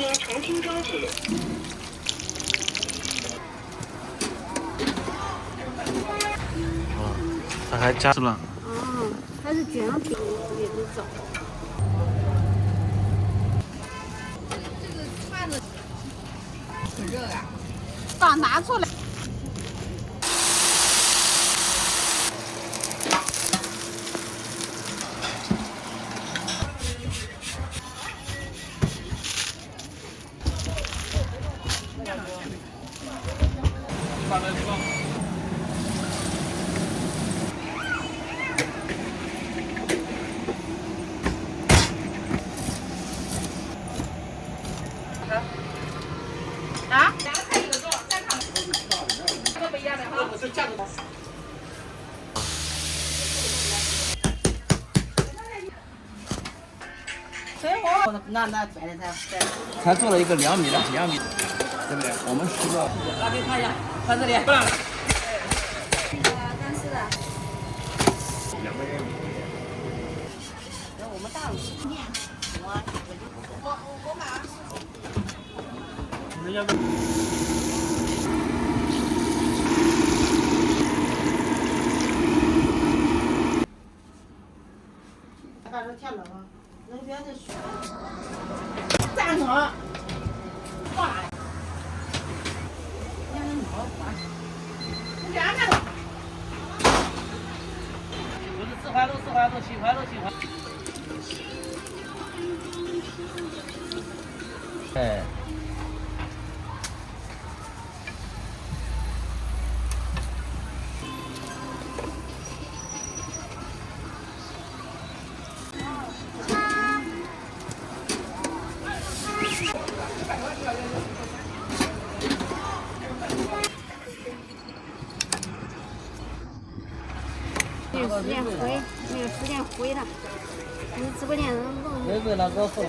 经重新装置。它还加了。哦，它是卷饼也是走。这个串子很热呀。把拿出来。啊？两个菜一个肉，再看。这个不一样的哈。我是酱的。水果，那转的才。他做了一个2米的，2米，对不对？我们10个。来给你看一下，看这里。不让。干湿的。2个人。我们大5面，我买20。人家不。把这天冷了，那边的水。站着。挂了。你看那毛滑。你俩看着。不是4环路，4环路，7环路，7环。哎。没有时间回，没有时间回他。你直播间弄。没为了高速。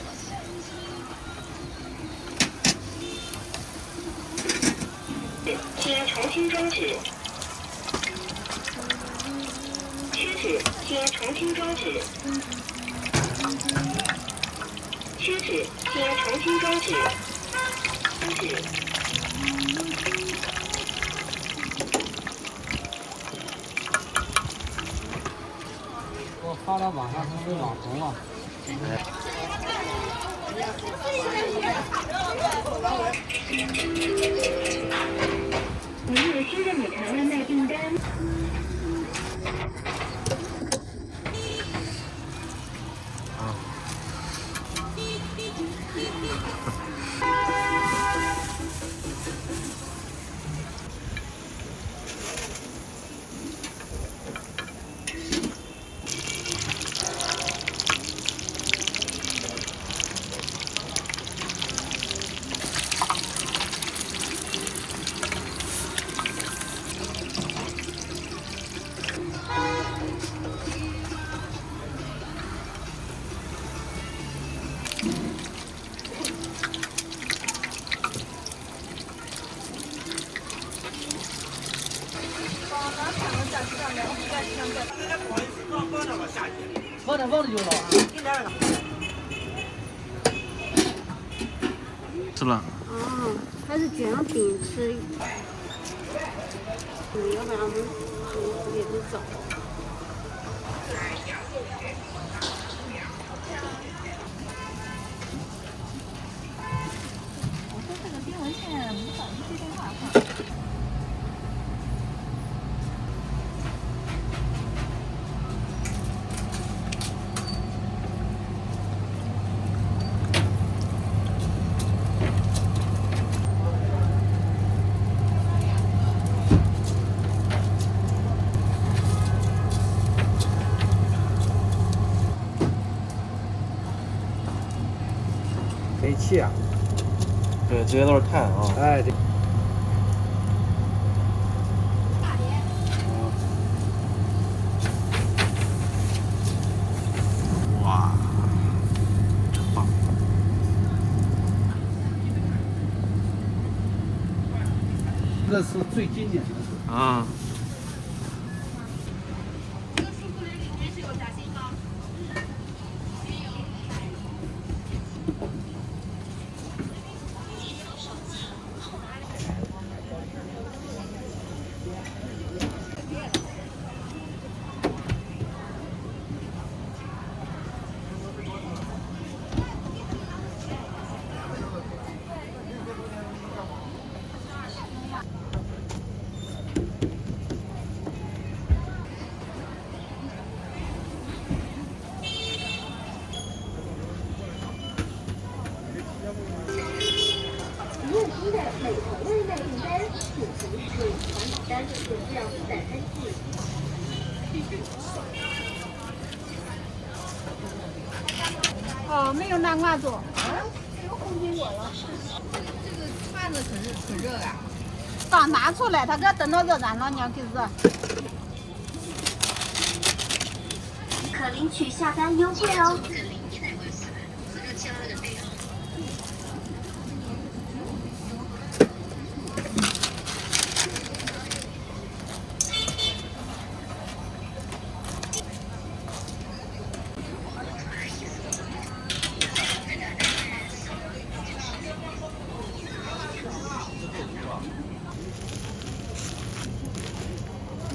经重新装置。ชื้脂经重新装置。ชื้脂经重新装置。装置。我发到网上成为网红了。您的新的美团外卖订单。放着就了。是了。哦，它是卷饼吃。要不然我们也是走。我说这个丁文倩没找你接电话哈。没气啊。对，这些都是碳啊。哎，这。哇，真棒！这是最经典的。啊。这个数字里面是有夹心吗？单有料434。哦，没有南瓜做。没有红苹果了。这个串子可热啊！刚拿出来，它给等到热燃了，你要给热。可领取下单优惠哦。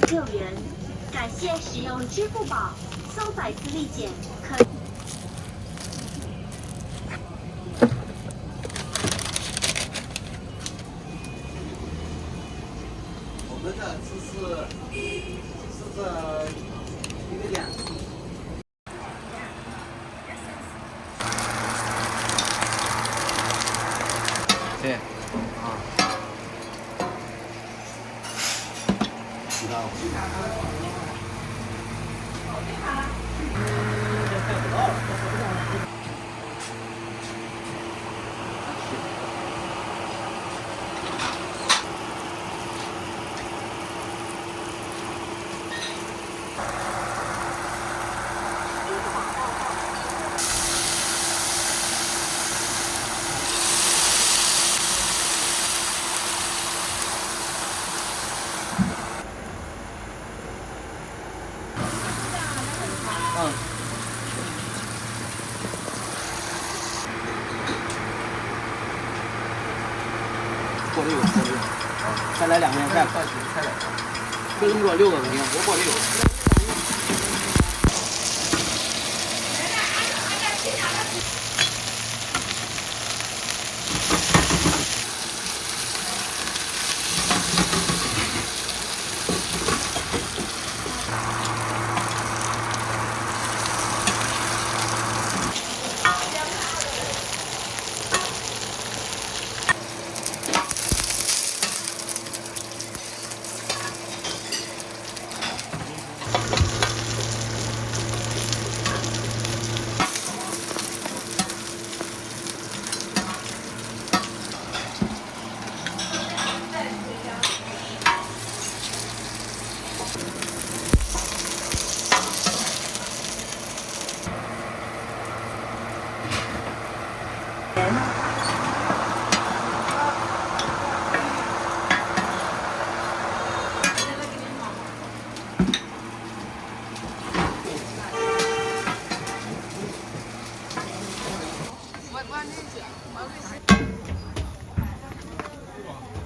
6元，感谢使用支付宝，搜百次立减可。我们这只是一个点。对，啊。知道。过6个，再来2个菜，给你过6个肯定，我过6个。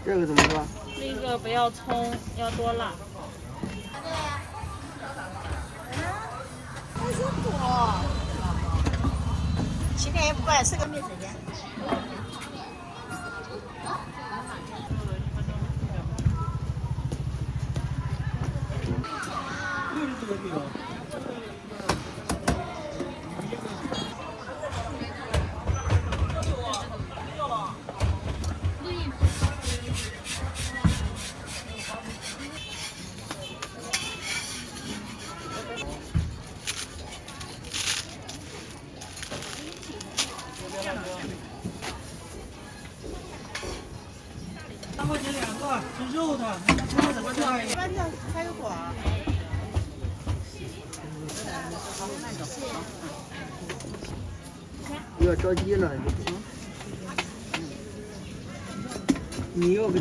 这个怎么说？那个不要葱，要多辣。今天也不管是个没时间。关键开火。要着急了，你要不？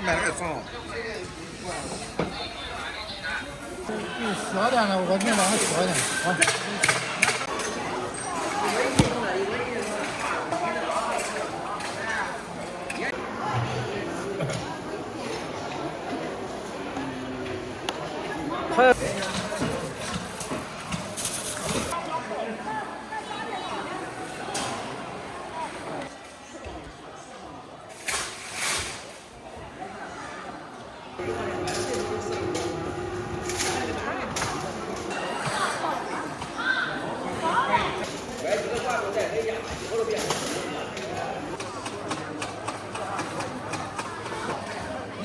买了个送。小点的，我那两个小点啊。还有。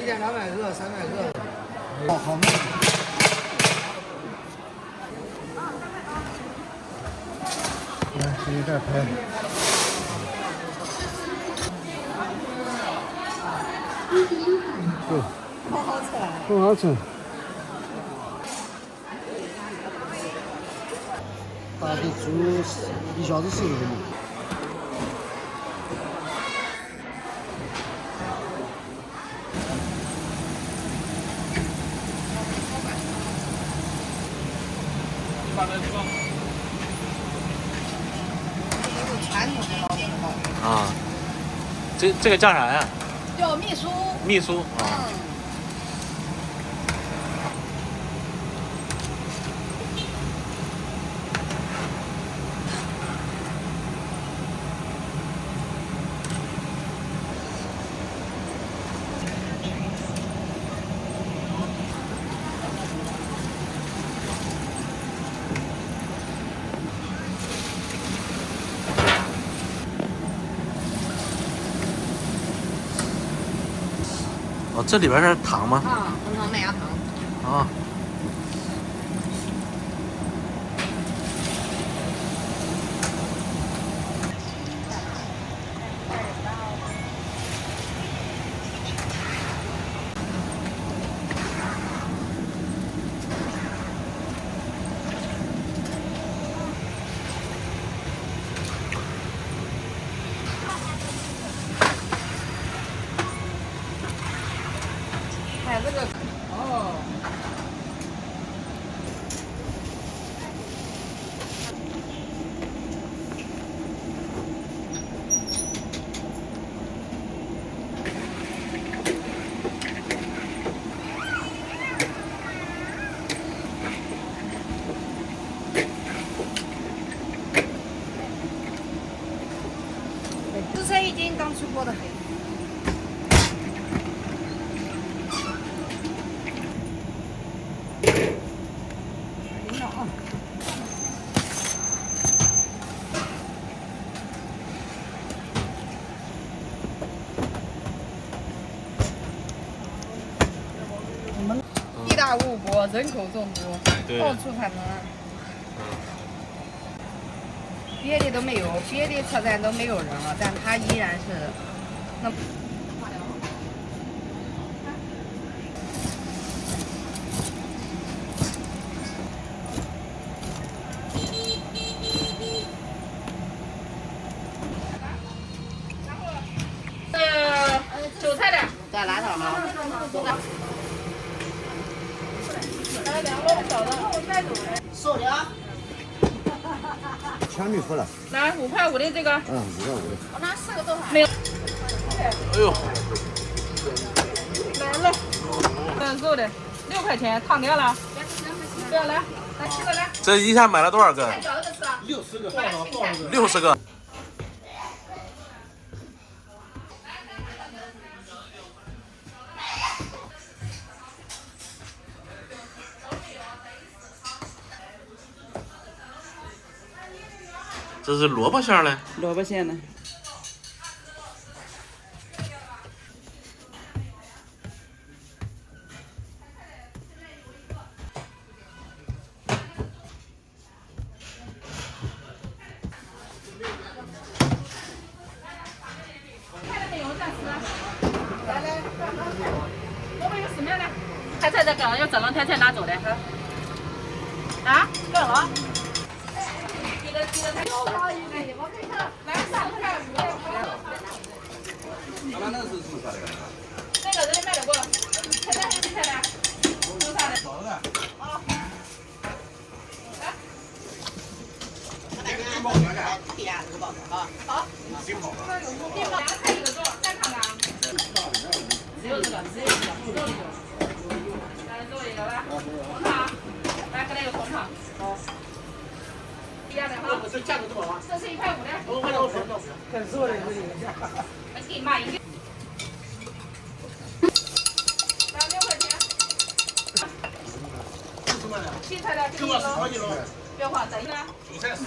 1200个，300个。哦，好卖。来，给你再拍。对，很好吃。大概煮1小时40分钟。啊，这个叫啥呀？叫秘书。秘书啊。哦，这里边是糖吗？啊，红糖麦芽糖。啊。还有这个哦。13已经刚出锅的。地大物博，人口众多，到处产能。别的都没有，别的车站都没有人了，但它依然是那。韭菜的，再来点吗？来2个小的，瘦的。全没出来。来5块5的这个。嗯，5块5的。我拿4个都好。没有。哎呦。来，肉的6块钱，烫掉了。不要来7个来。这一下买了多少个？60个。60个。这是萝卜馅嘞？萝卜馅的。台菜这个要整了台菜拿走的哈。啊，够了。那个人卖得过，现在还是菜的，多少的？啊。好。冰雹凉菜1个做，再看看。只有这个，只有这个。来做一个吧，红糖，来给他一个红糖。好。一样的哈。这价格多少啊？这是1块5的。我给你卖1个。6块钱。这个是好几了。别慌，等一下。韭菜10个，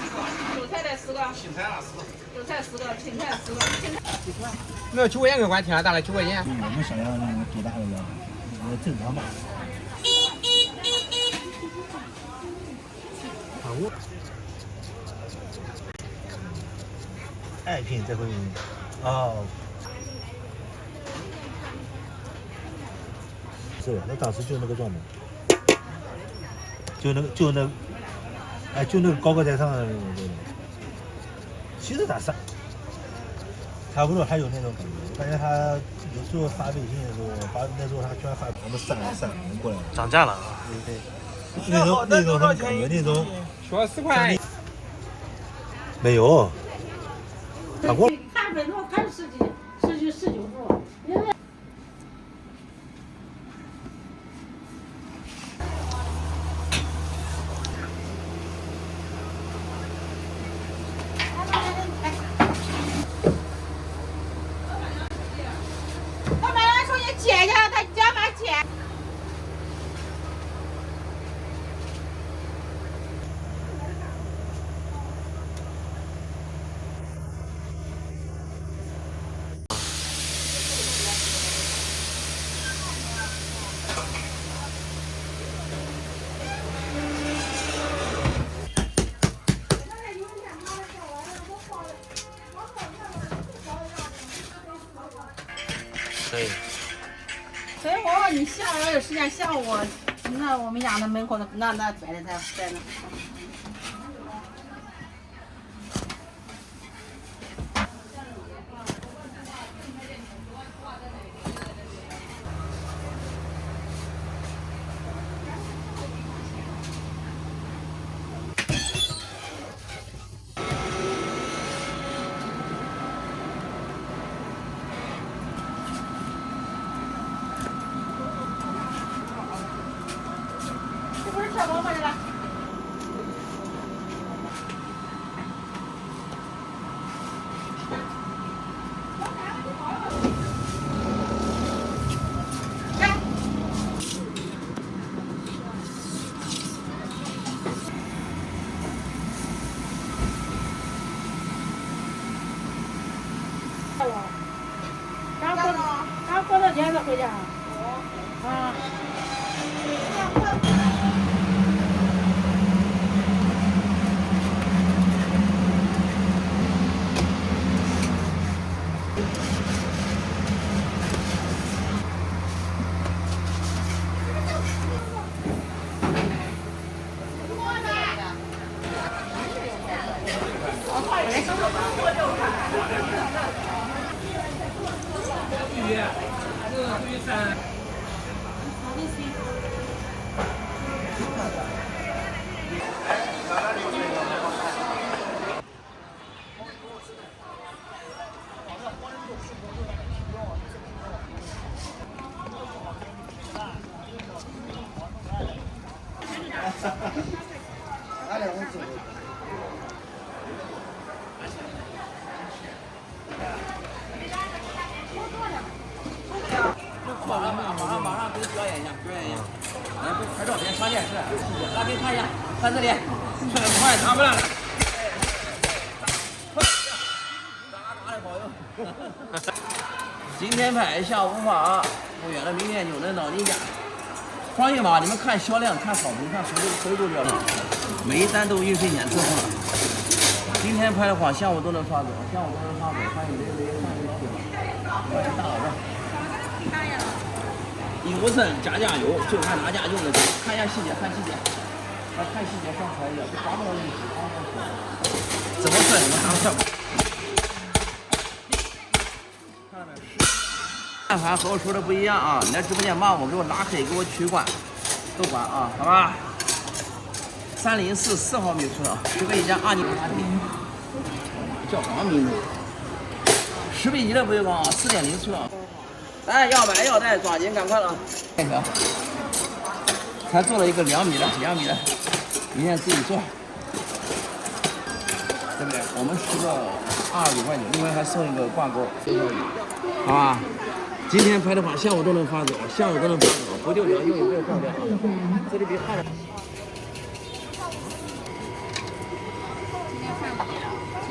韭菜的10个，芹菜20个，韭菜10个，芹菜10个，芹菜。没有9块钱给关天了，打了9块钱。我们商量多大的要，正常吧。爱拼这回哦，是，那当时就那个状态，就那个高高在上的那种。其实他差不多还有那种感觉，我感觉他有时候发微信的时候，那时候他居然发我们3人过来了，涨价了啊！对，那种什么感觉，那种说10块。没有，他给我。看分数看19数，因为。他买来说你姐家，他家买姐。可以。所以我说你下午有时间，下午那我们家那门口那摆的在那。这不是小宝宝的了。刚过到年才回家。啊。马上给你表演一下，来拍照片上电视，来给你看一下，看这里，快拿不了。打的好用。今天拍下午发，不远了，明天就能到你家。放心吧，你们看销量，看好评，看回购销量，每一单都运费检测过了。今天拍的话，下午都能发走，欢迎欢迎大老板。1.5升加油，就看哪家用的多。看一下细节，看细节上材料，抓不到一起，怎么算怎么拿效果。看到没？但凡和我说的不一样啊！你在直播间骂我，给我拉黑，给我取关，都管啊，好吧？304 4号米寸啊，这个一家阿尼拉蒂，叫什么名字？10比1的不锈钢啊，4.0寸啊。来，要买要带，抓紧赶快了。这个，才做了一个2米的，明天自己做，对不对？我们10个25块钱，另外还送一个挂钩，好吧？今天拍的话，下午都能发走，不丢掉，用也不要放掉啊。这里比看着。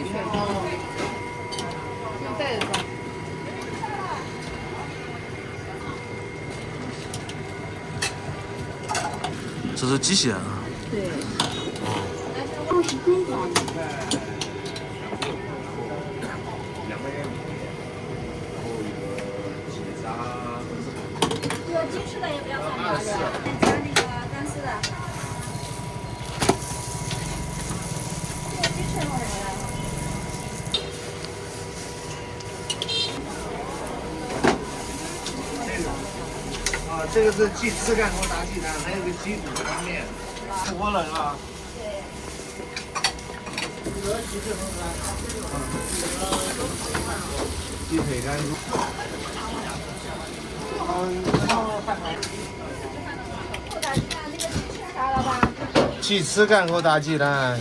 水。用袋子装。这是机械啊。对。 23元。有鸡翅的也不要算料的，加那个干丝的。有鸡翅弄什么呀？啊，这个是鸡翅干锅打鸡蛋，还有个鸡肚方面。吃过了是吧？对。鸡腿干锅。鸡翅干锅打鸡蛋，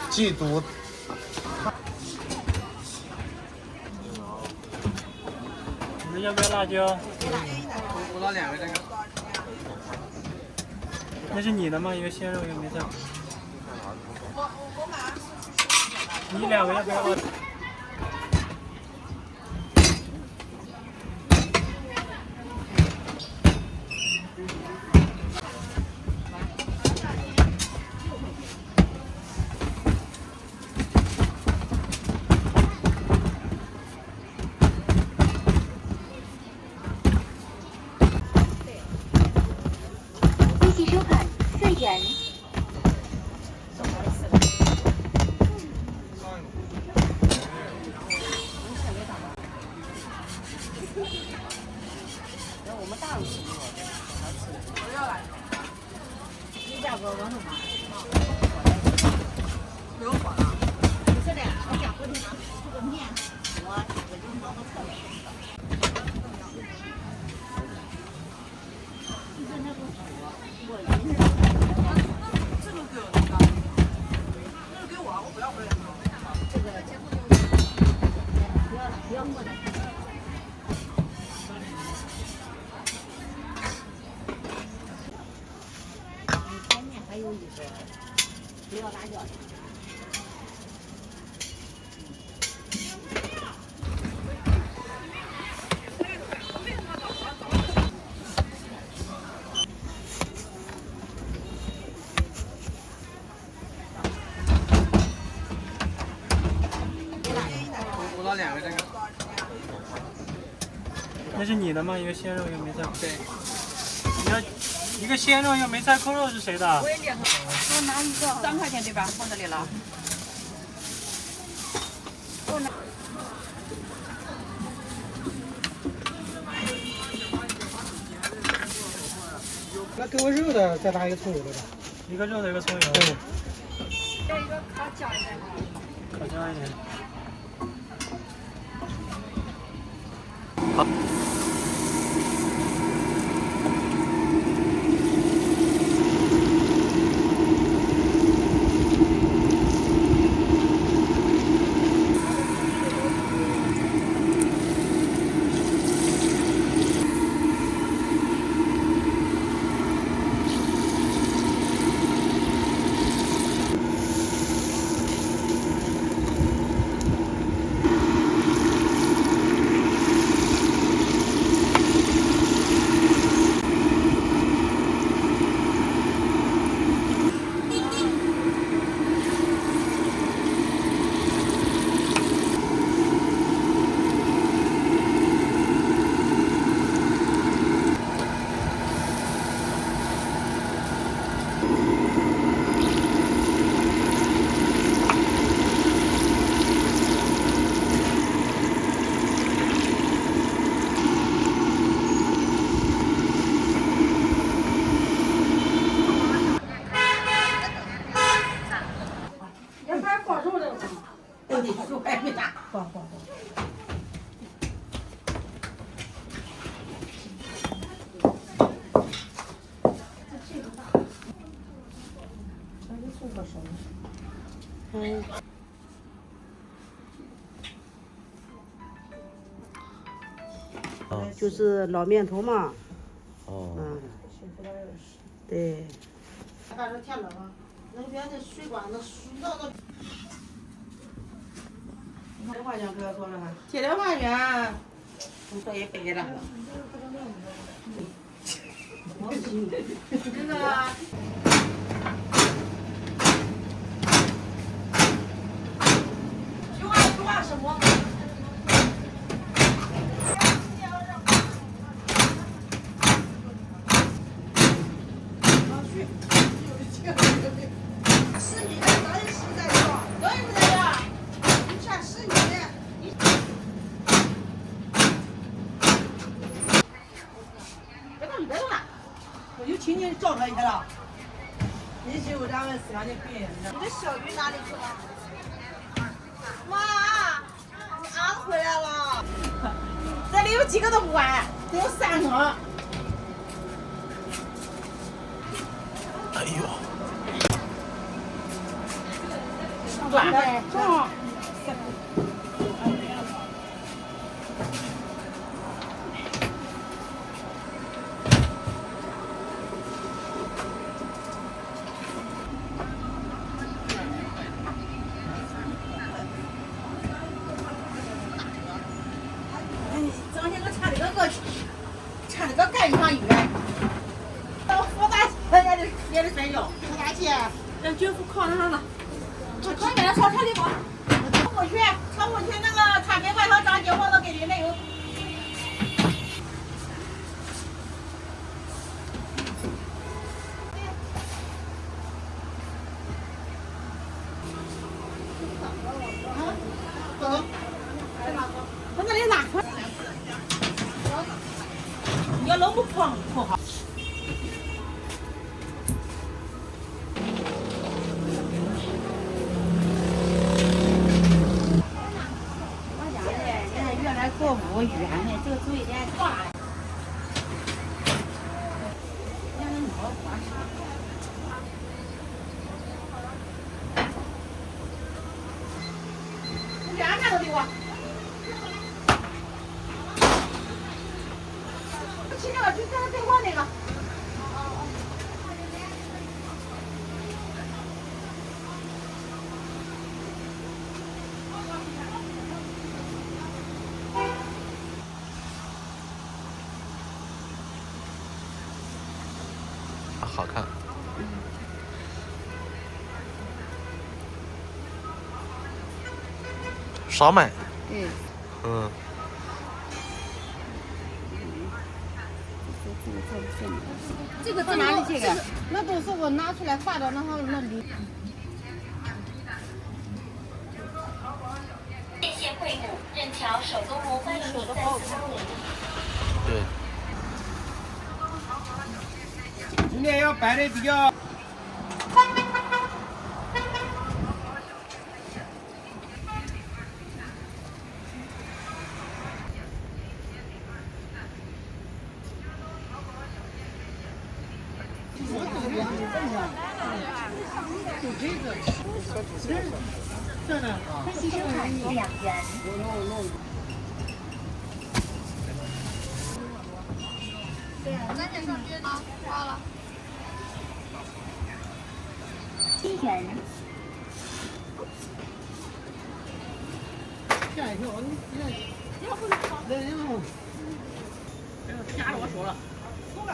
鸡肚。你们要不要辣椒？我拿2个这个。那是你的吗？一个鲜肉，一个没菜。你2个要不要？利息收款4元。我拿2个这个。那是你的吗？一个鲜肉，一个梅菜。对。你要一个鲜肉，一个梅菜扣肉是谁的？我也2个。我拿一个。3块钱对吧？放这里了。那给我肉的，再拿一个葱油的吧。一个肉的，一个葱油。对。要一个烤焦一点。烤焦一点。好。就是老面头嘛。哦。对。赶上天冷了，那边的水管那水到那。7块钱可要说了哈，7块钱，我说也白了。那个。实话什么？是你的，咱也是在说，对不对呀？你看是你。别动了，我就请你找他去了。你媳妇咱们4两的贵，你的小鱼哪里去了？妈，你儿子回来了。这里有几个都不完，只有3个。哎呦，短的，正好。整天个差那个干上远，到复大也得睡觉。复大去，让军服炕上了。我快点上车里吧。乘过去那个他给外头张结婚都给你那有。走，我那里拿出来。你要弄不碰好。越来过不远呢，这个注意点大。两面都给我。去那个，就刚才对过那个。好看。烧麦。嗯。这个在哪里？这个那都是我拿出来挂到那里。电线会母任条手工模翻译在3里。对。今天要摆的比较。吸收含2元。对，咱这上别花了。1元。吓一跳，你要不是吓着我手了。走吧。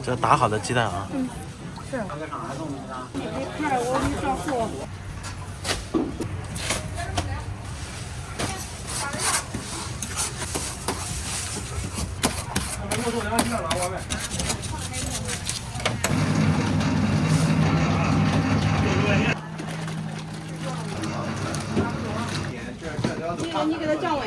这打好的鸡蛋啊。是。看着我没上货。我做2斤了，我们。这个你给他降温。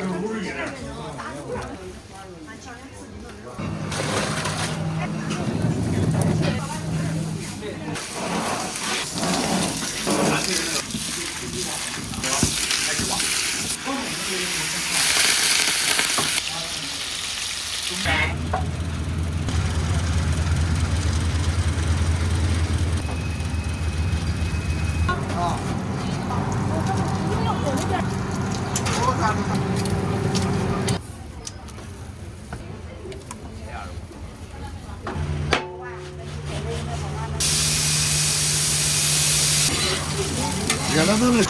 热腾腾的，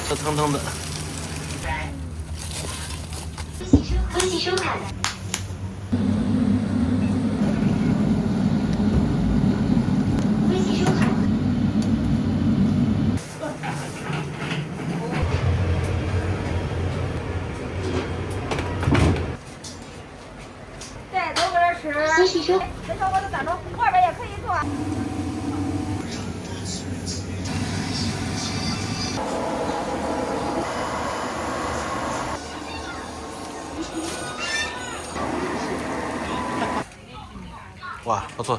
热腾腾的。分析收看。分析收看。对，都搁这吃。分析收。这小伙子站着，外边也可以坐。哇，不错。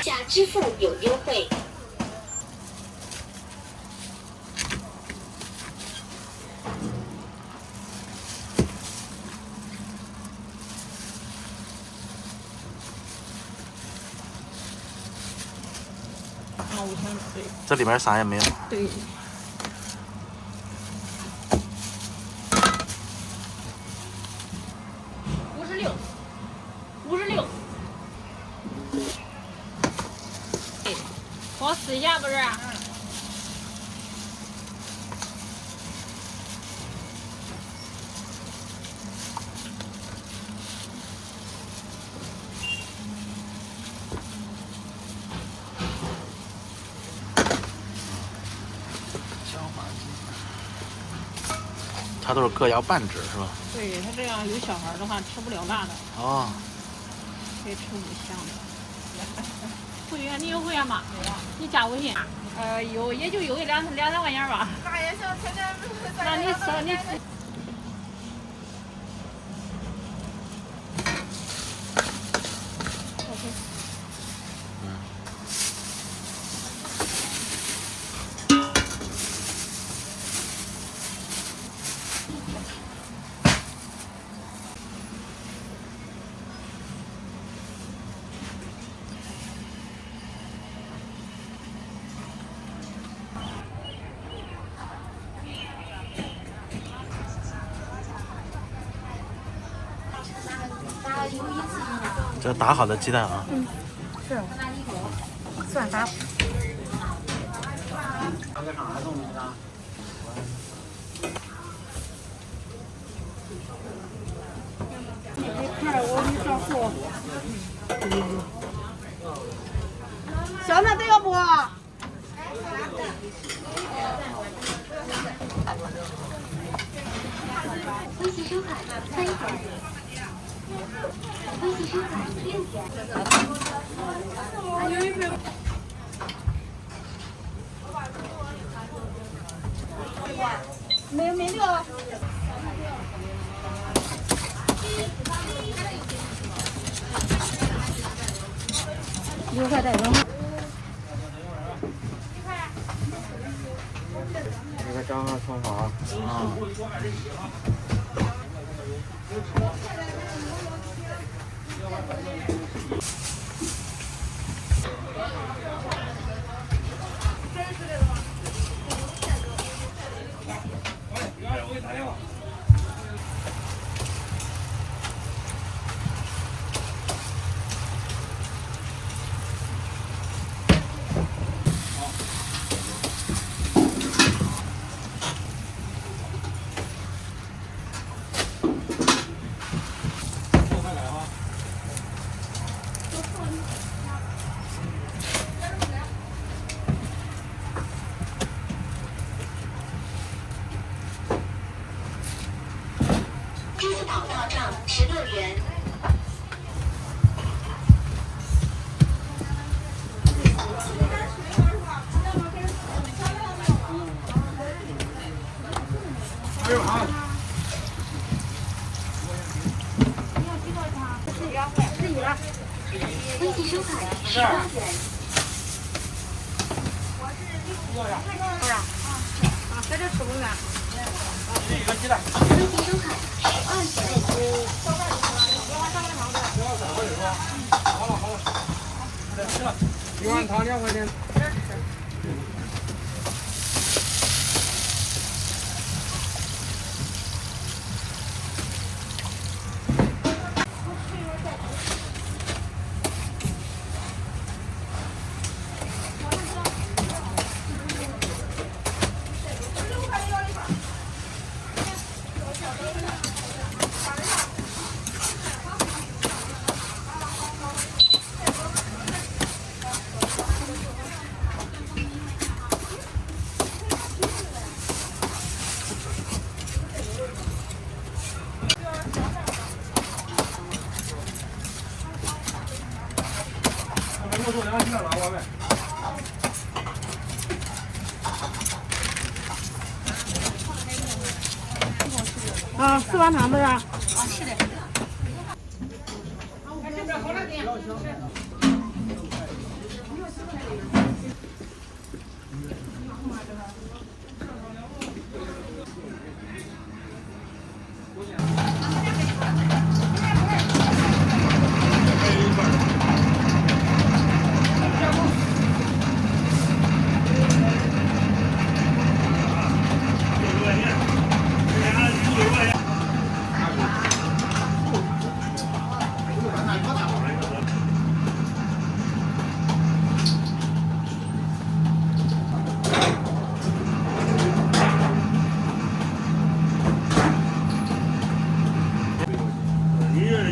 下支付有优惠。这里面啥也没有。对。56。我试一下不是？它都是各要半只是吧？对，他这样有小孩的话吃不了辣的。哦。可以吃5香的。会员，你有会员吗？有啊。你加微信？有，也就有个2、3块钱吧。那也行，天天。那你吃。这打好的鸡蛋啊。嗯，是。算打。小的这个不？微信收看3元。微信收看6元。没六。6块再扔。那个账号充好。支付宝到账16元。自己了。微信收款18元。在这吃不远。微信收款12元。一碗汤2块钱。啊，4碗汤不是？啊，是的。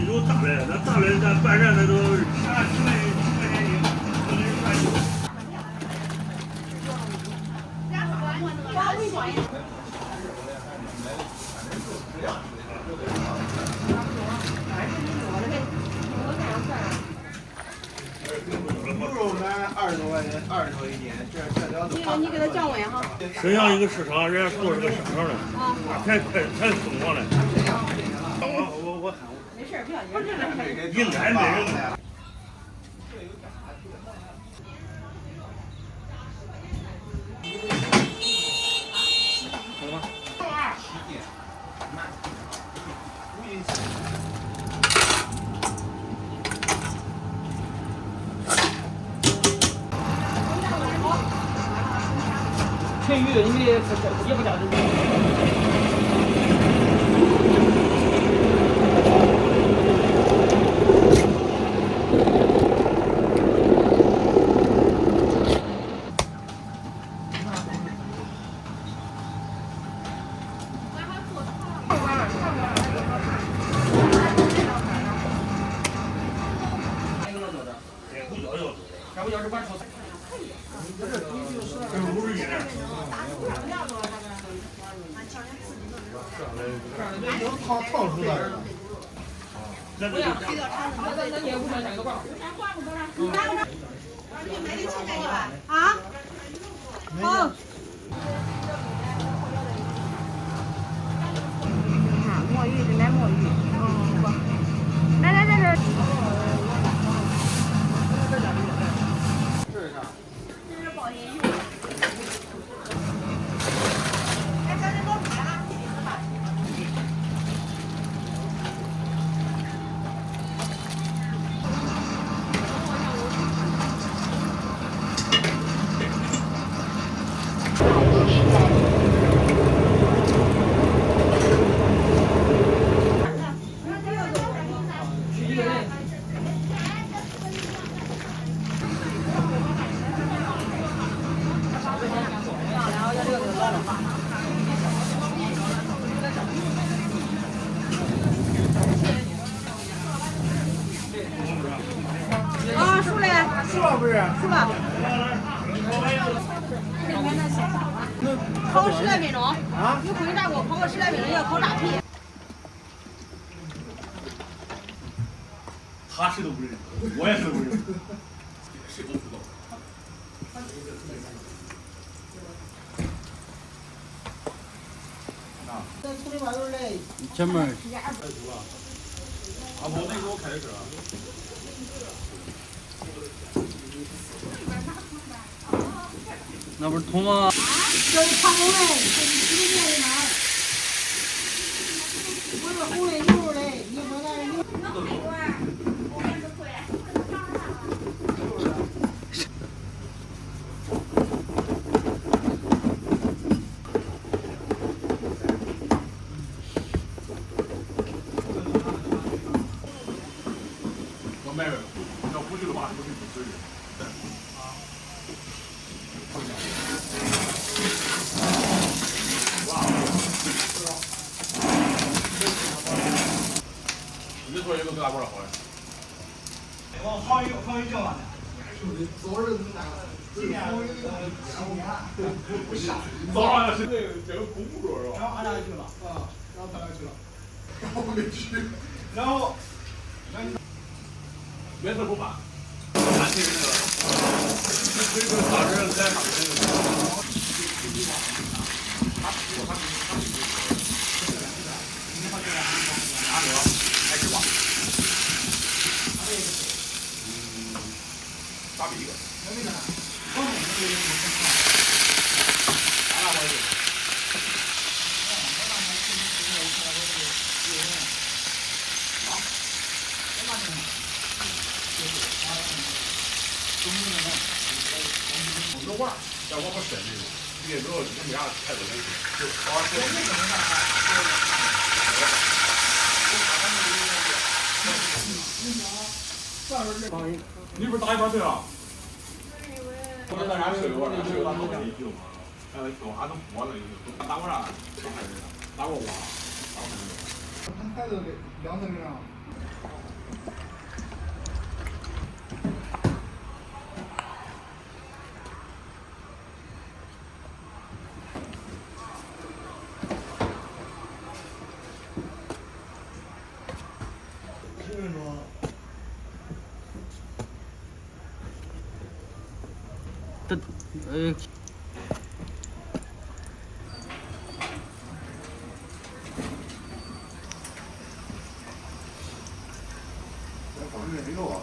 有大的，那大的咱办上那都10块钱一。猪肉咱20多块钱，20多一斤，这两都。你给他降温哈。沈阳一个市场，人家做这个商场的，太疯狂了。我喊我。没事，不要紧。应该没人。全鱼你们也不加这烫出来了。啊？好。墨鱼是买墨鱼，来这。啊，熟嘞，是吧？不是？熟了。烤10来分钟。啊？有空炸锅烤个10来分钟，要烤大皮。他谁都不认，我也是不认。谁都知道。前面。阿婆，那给我开点车。那不是通吗？这是长工嘞，这是几个月的呢？我是红的牛嘞，你说那牛。我买了，要不去的话，就去不去。你说一个大锅好呀？我好一叫呢。昨日今天早上要是这个公路是吧？然后俺俩去了啊，然后咱俩去了，我没去，然后没事不办，俺这个这个大人在上面。打比一个。我说话，在我们身里，别说你们俩太多东西，就好好你不是打一盘水啊？我在家睡过，睡过他都没酒嘛。都俺都喝了，打过啥？打过蛙，打过什么？俺孩子2层上。7分钟。这没有啊。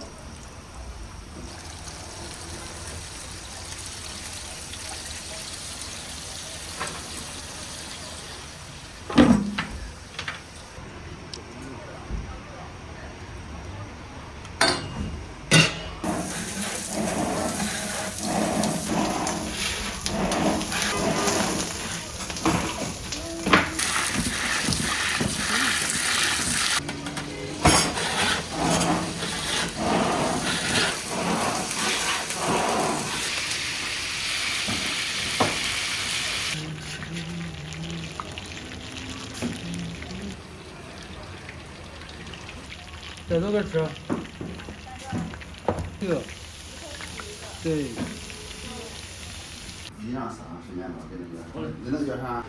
再多个吃。这个，对。一样3时间吧，跟那个叫啥？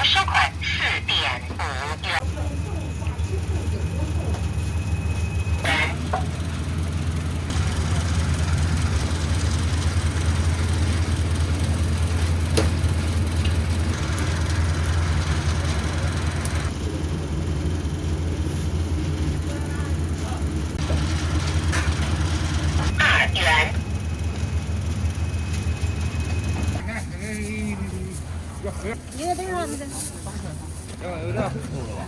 收款4点5元。2元。一个多少的？有点糊了吧？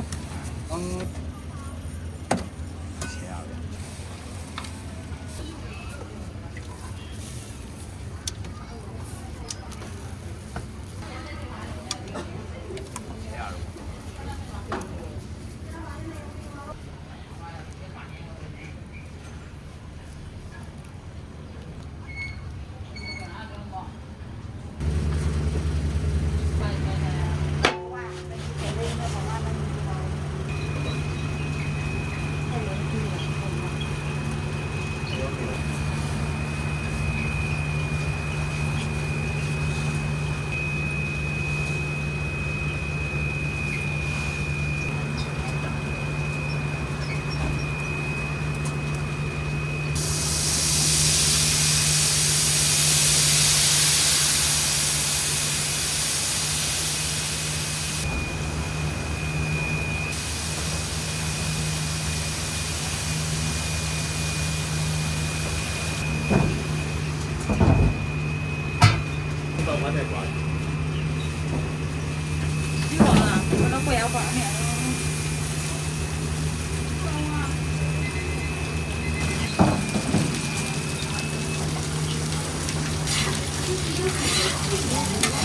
拌面。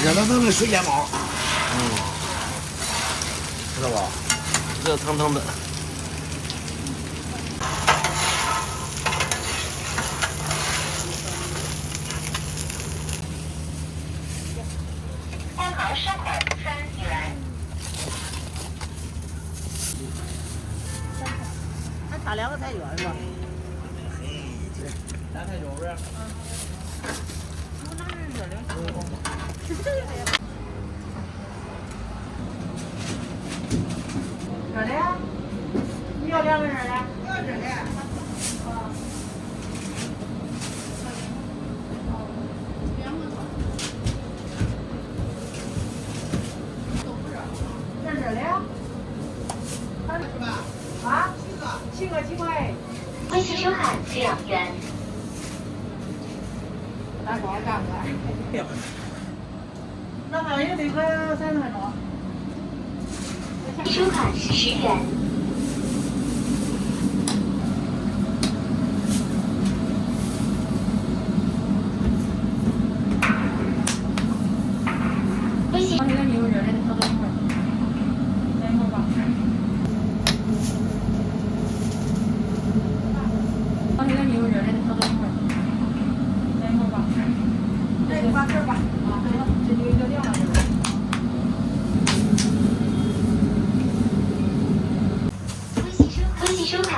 热腾腾的水煎包，知道吧？热腾腾的。单行收款3元。还差2个菜园是吧？拿太久不是？热的呀？你要2个热的？要热的。这热的呀？看着是吧？啊？7个7块。微信收看2元。干活干不来。那还有那个30分钟。收款是10元。微信。这个牛肉的操作一会儿，等一会儿吧。这个牛肉的操作一会儿，等一会儿吧。那就把这儿吧。啊，对了，这就有点亮了。微信收看。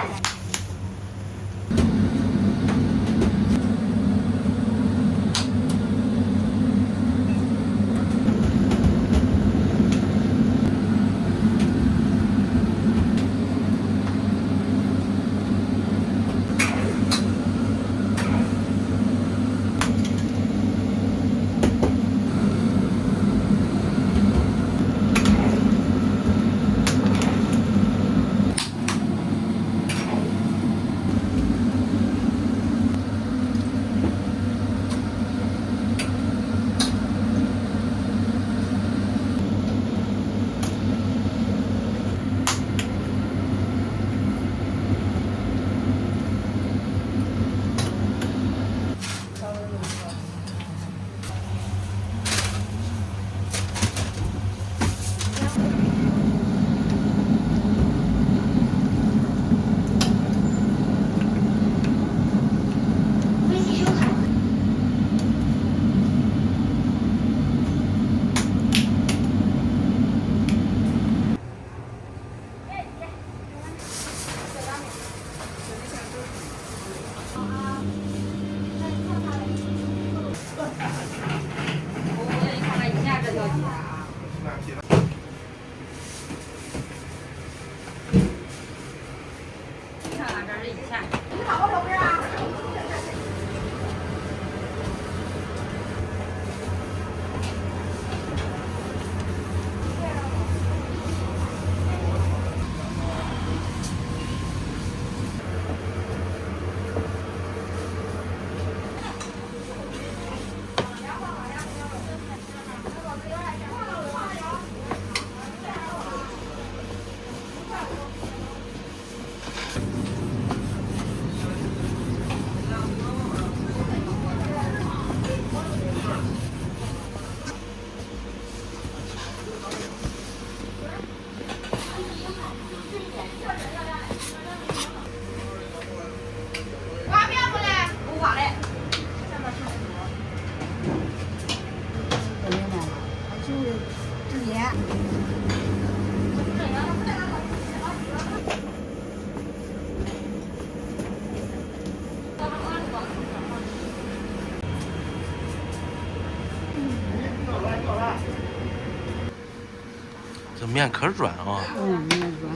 这面可软啊！面软。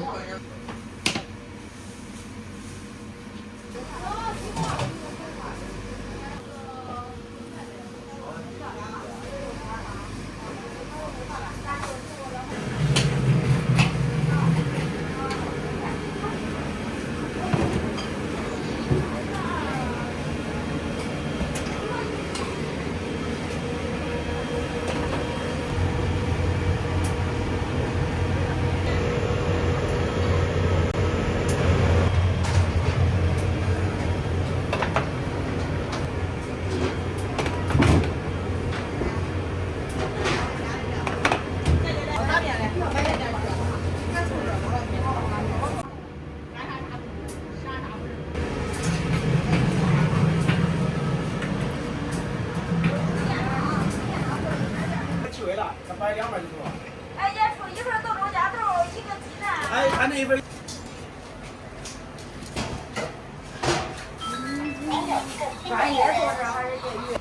专业做这还是业余？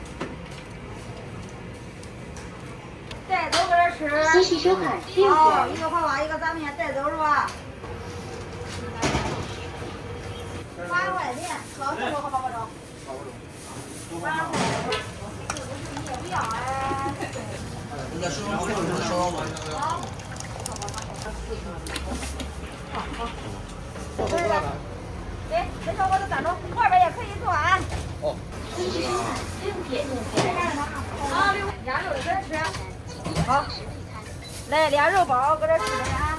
带走搁这吃。继续收看6哦，元。一个花花，一个咱们先带走是吧？8块钱，老师说好不好？8块。你也不要哎。那收我这个收我。可以了。对，这小伙子站着，外边也可以坐啊。哦。继续收看6点。好，鸭肉搁这吃。好。来俩肉包搁这吃着啊。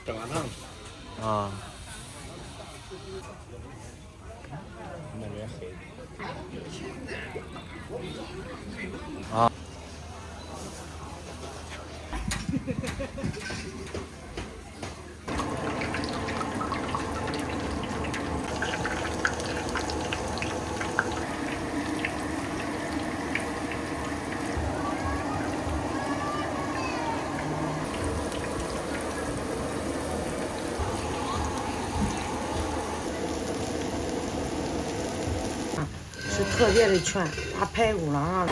整完烫啊。那边黑。啊。是特别的全，大排骨了啊。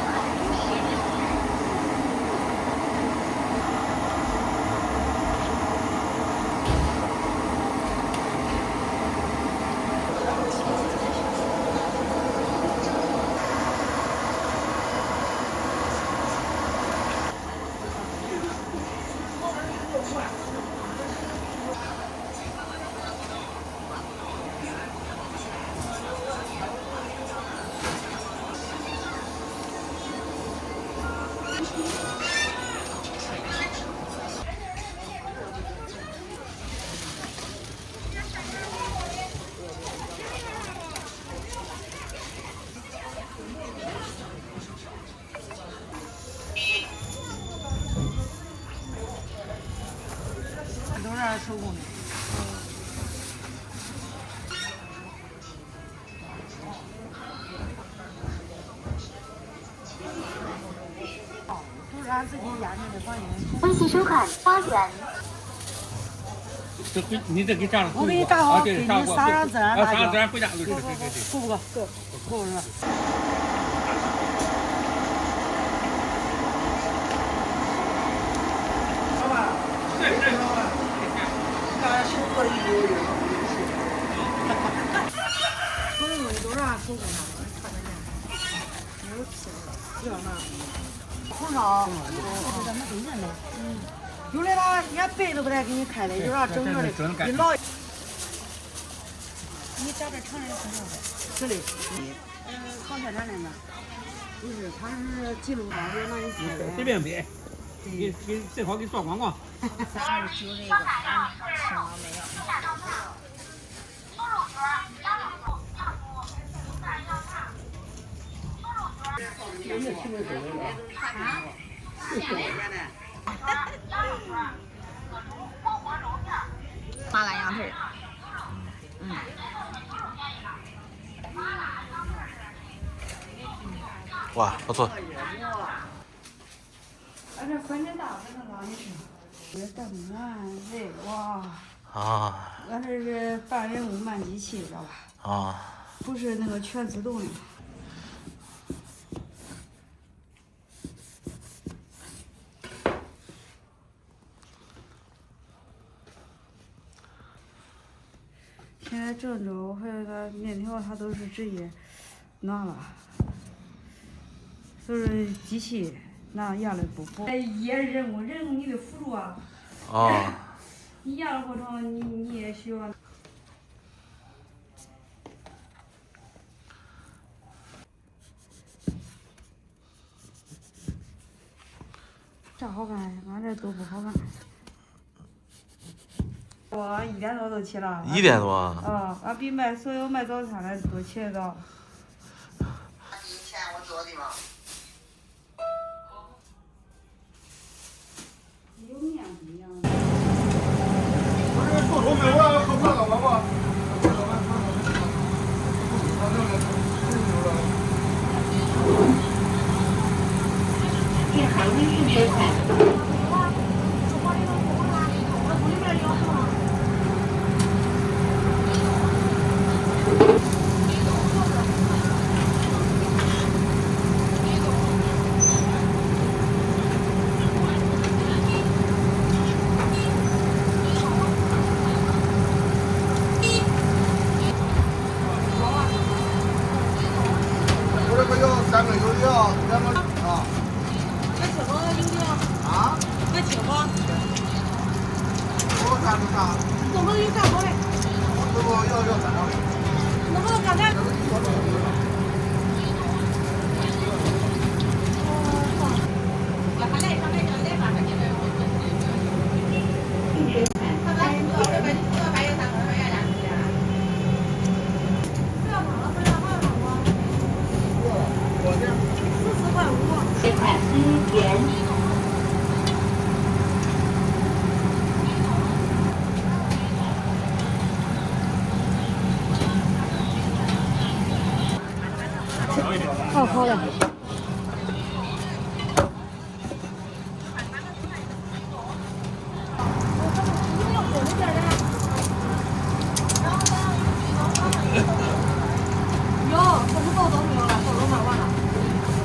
都是手工的。都是俺自己家里的反应。微信收看8元。这回你这给炸了。我给你炸好，给你撒上孜然辣椒。撒上孜然回家就吃。够不够？够是吧？对对。那手做的有。所有东西都是俺手工上的，看得见。没有吃的，这那。红烧，这咱们都认的。有的吧，人家背都不带给你开的，有啥整个的，你老。你找点长的红烧的。这里。烤县城那边。不是，他是记录当时让你拍的。随便拍。给最好给做广告。还是就这个，吃了没有？麻辣羊腿。哇，不错。而且分的大，分的大也是。这干不完，这个哇。啊。俺这是半人工慢机器，知道吧？啊。不是那个全自动的。现在郑州还有个面条，它都是直接拿了，都是机器拿压力不服。也人工你得辅助啊。哦。你压的过程你也需要。啥好看？俺这都不好看。我1点多都起了。1点多。俺比所有卖早餐的都起得早。以前我做的嘛。有面不一样。我这个做出没我要喝饭了，爸爸。粤海威士水彩。哦，好嘞。有，这是豆都没有了，豆都卖完了。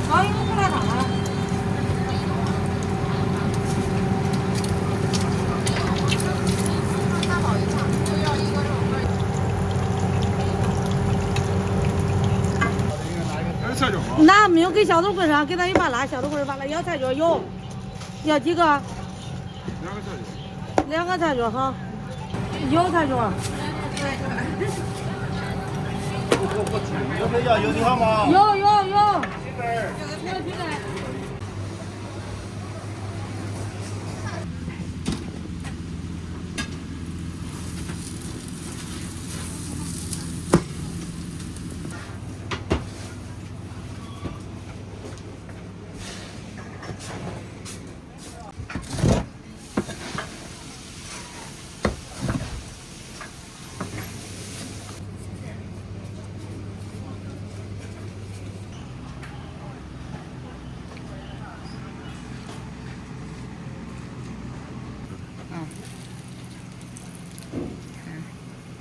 然后一个胡辣汤了。那没有给小头棍上，给他一把拉，小头棍一把拉。要菜卷有，要几个？2个菜卷好，有菜卷。有你好吗？有。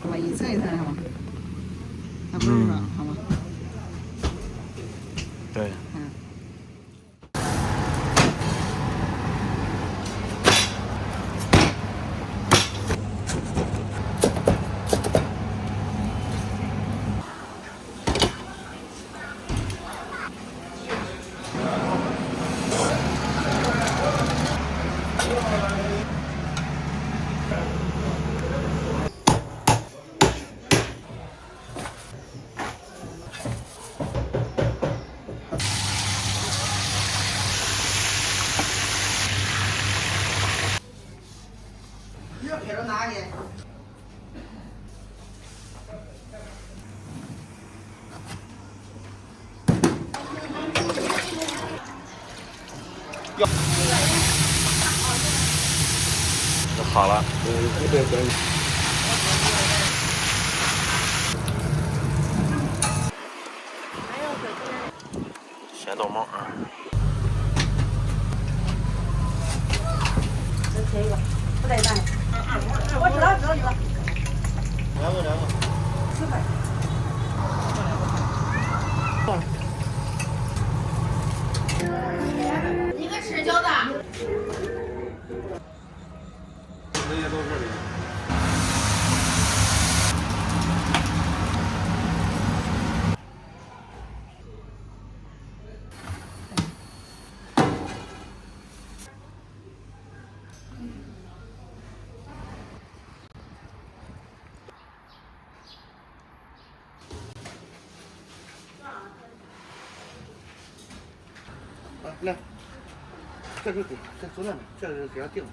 好吧，一层一层的，好吗？那不是吧？好吗？对。撇到哪里？就好了。咸买豆沫啊。这切一个，不带蛋的。我知道。两个。4块。一个吃饺子。这些都是。来，这是给这走两，这是给他定了。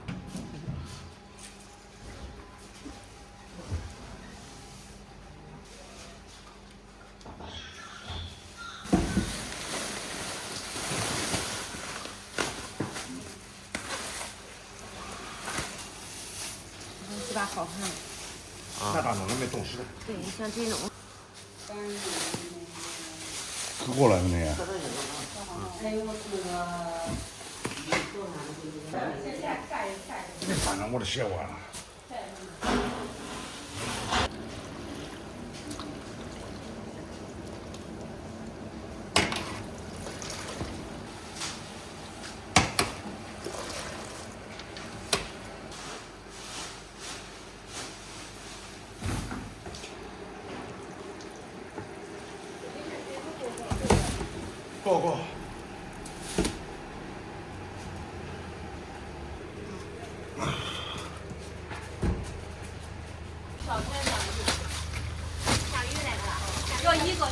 这把好看。那大弄的没动实。对，像这种。过来了没有？反正我都写完了。过。要一个。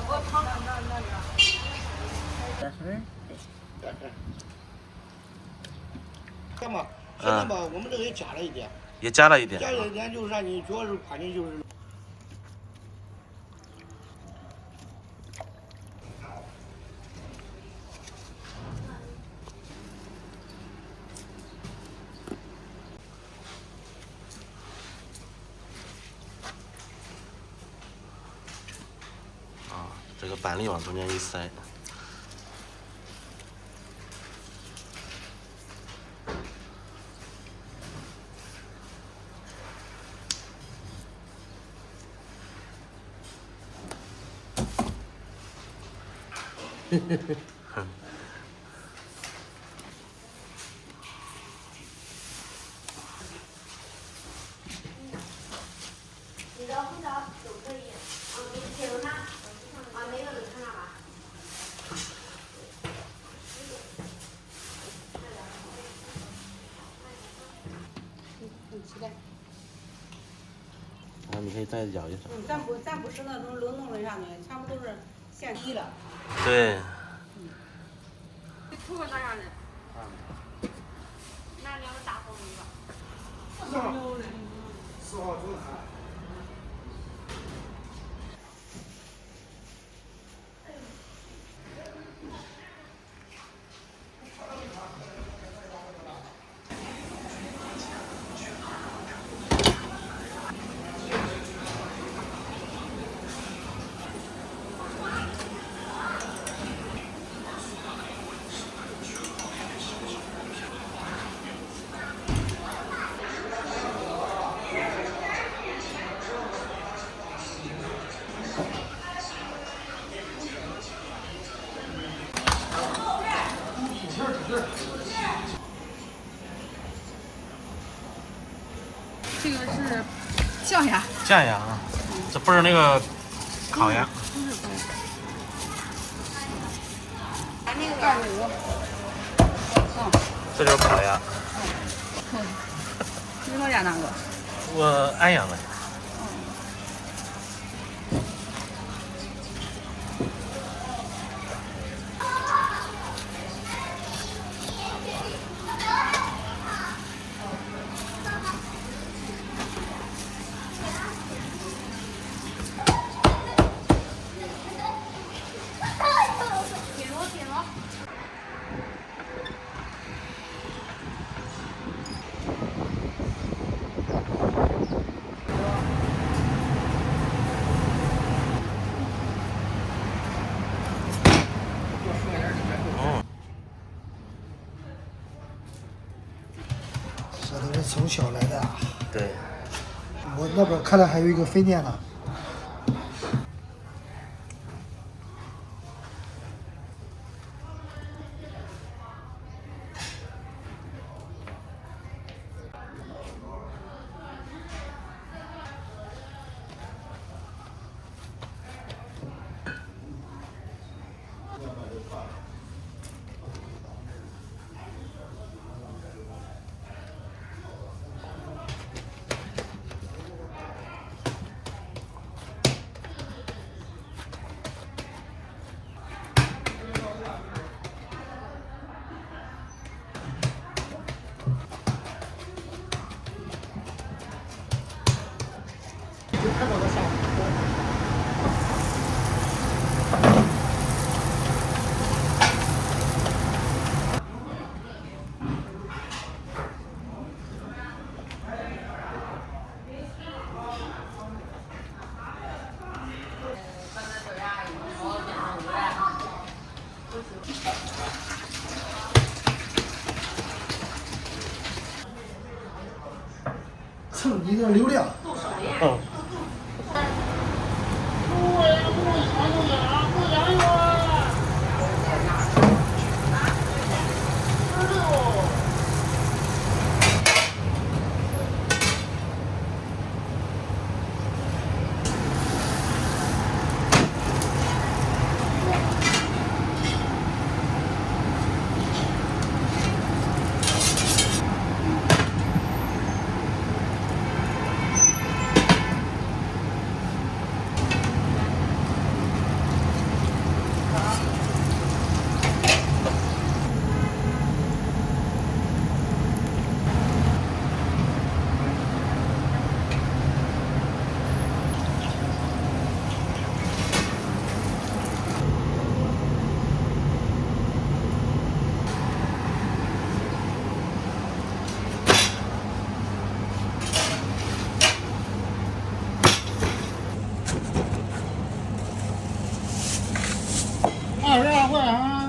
我旁边干嘛？现在吧，我们这个也加了一点。也加了一点。加了一点就是让你主要是关键就是。这个板栗往中间一塞。你的红枣都可以，给你切成啥？每个都成啥吧？期待。你可以再舀一勺。咱不是那种冷冻的啥的，全部都是现滴的。对。图个啥样的？拿2个大红一个。4号中餐。这个是酱鸭。酱鸭啊，这不是那个烤鸭。那个25。这就是烤鸭。你老家哪个？我安阳的。从小来的啊。对。我那边看来还有一个分店呢。蹭你的流量。嗯。22块啊！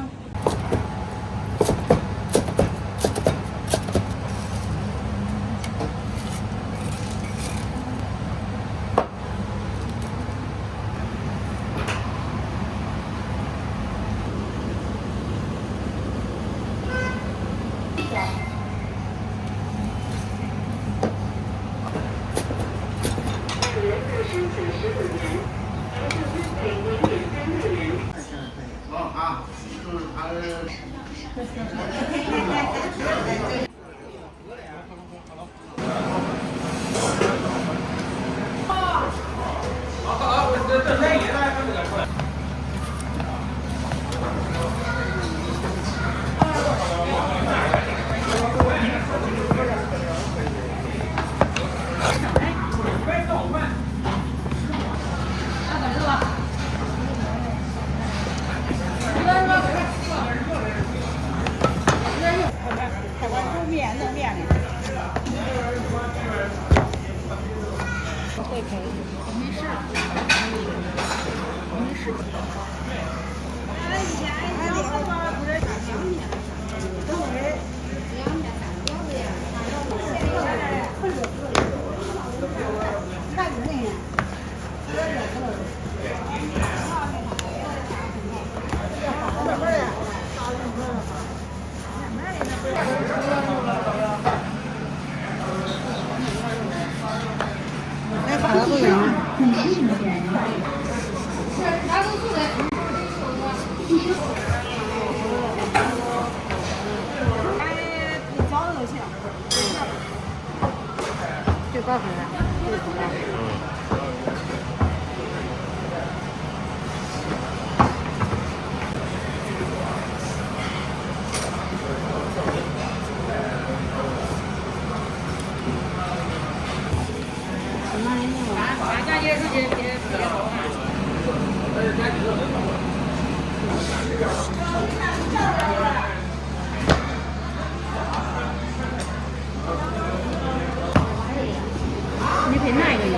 你配哪一个呀？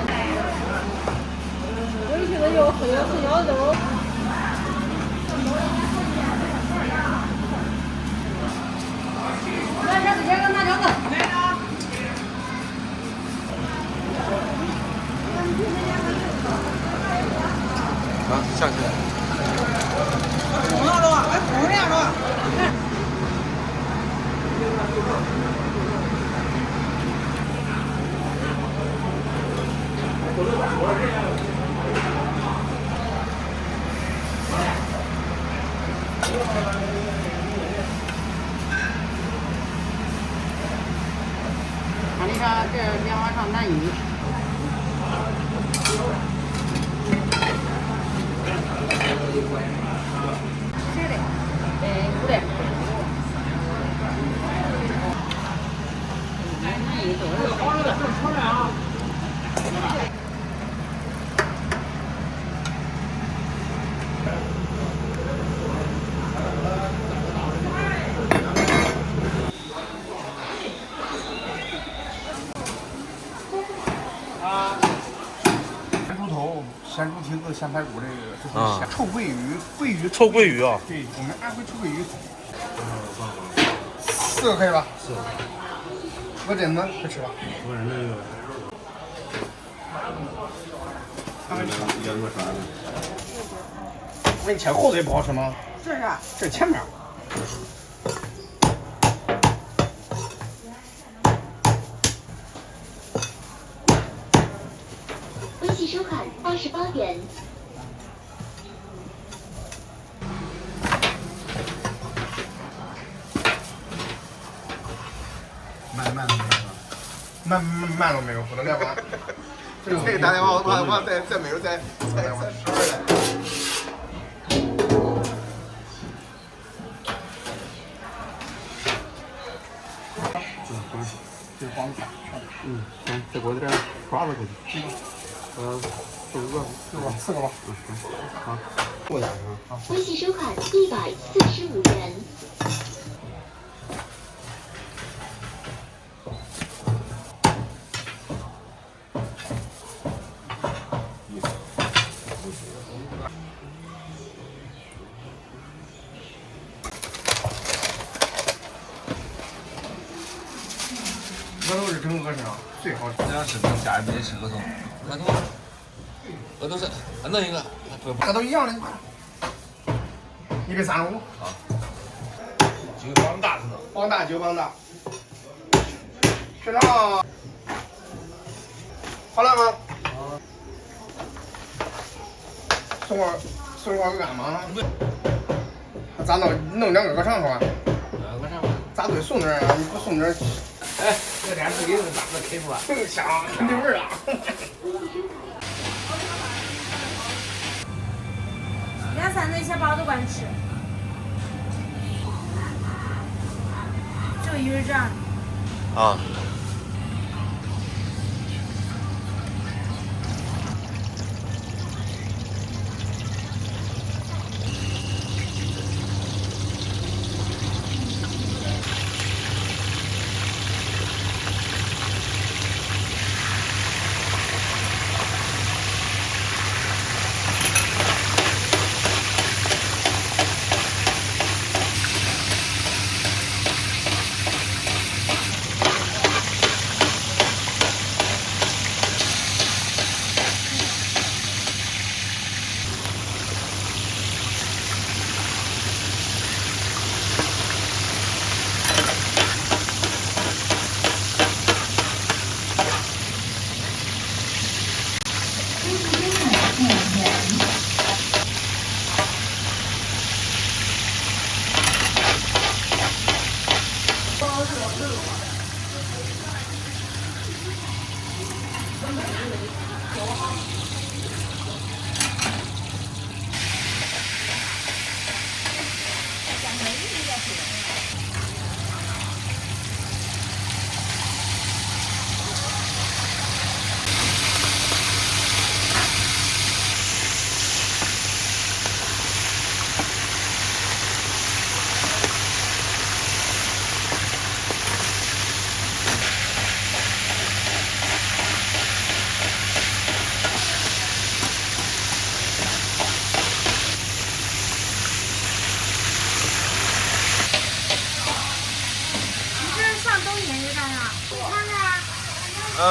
有些的有黑的是腰肉。来，这个拿这个。啊，下去。红了了，哎，红亮了，看。看你看这两碗上南鱼。谁的？我的。咸猪头、咸猪蹄子、咸排骨，这个啊是臭鳜鱼，鳜鱼臭鳜鱼啊！对，我们安徽臭鳜鱼。4个可以吧？是。我真的快吃吧。我人那个。我给你切后腿不好吃吗？这是啊。这前面。微信收看28元。慢都没有，不能再晚。这可以打电话，我再没有再12了。这黄菜，行，再给我点爪子过去。4个吧。好，过点啊。微信收看145元。额头是整个上最好吃。这样吃，家里没吃额头。额头是弄一个，这都一样的。135。好。9磅大是吧？磅大9磅大。学长，好了吗？送块鹅肝吗？咋弄2个鹅肠是吧？鹅肠。咋对送点啊？你不送点？哎，这点自己咋子开出来？这个香，有味儿啊！2、3顿小包都管吃，这个鱼是这样。啊。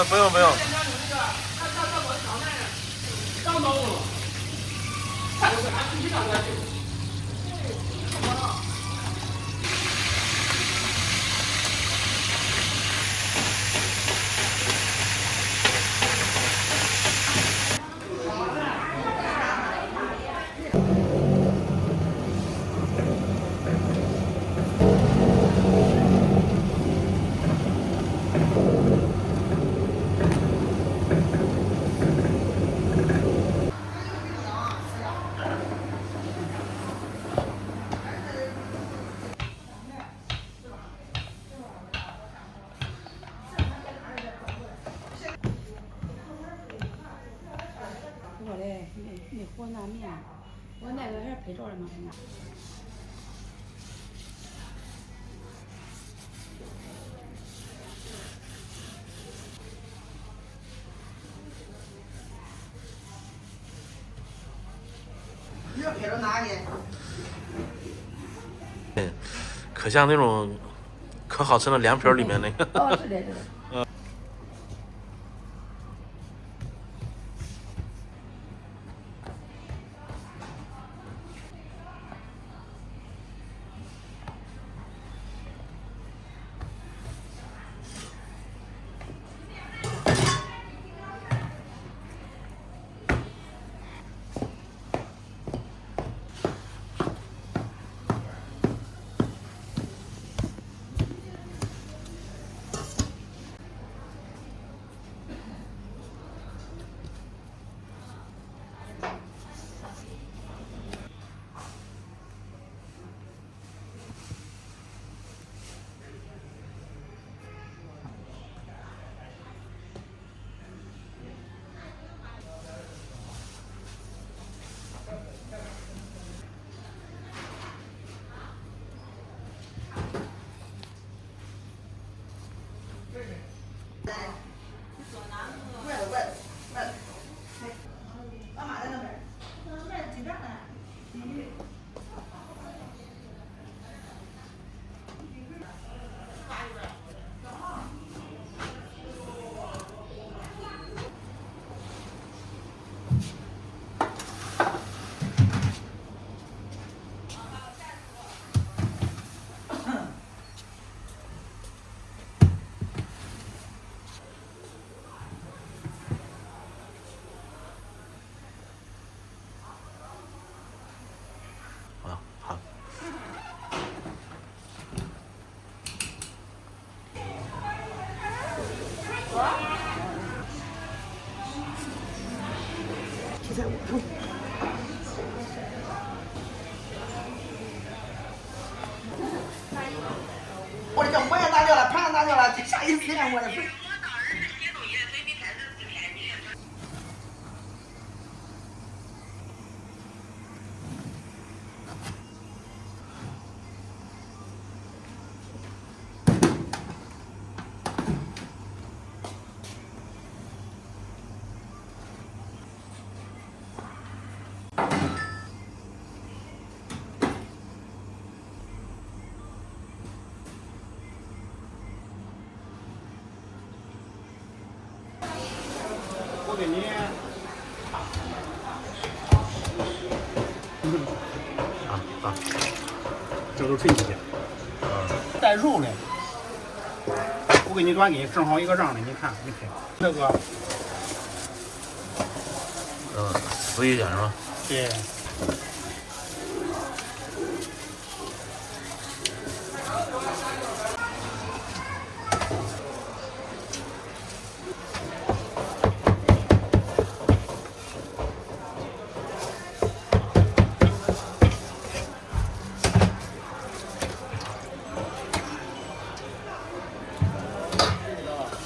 不用不用。我嘞，没和那面，我那个还是拍照的嘛。你要拍到哪里？对，可像那种可好吃的凉皮里面那个。哦，是的，是的。我的叫我也拿掉了，盘子拿掉了，这啥意思呀？我的。我给你。这都纯鸡的。带肉的。我给你短给，正好一个让的，你看，你看这个。死一点是吧？对。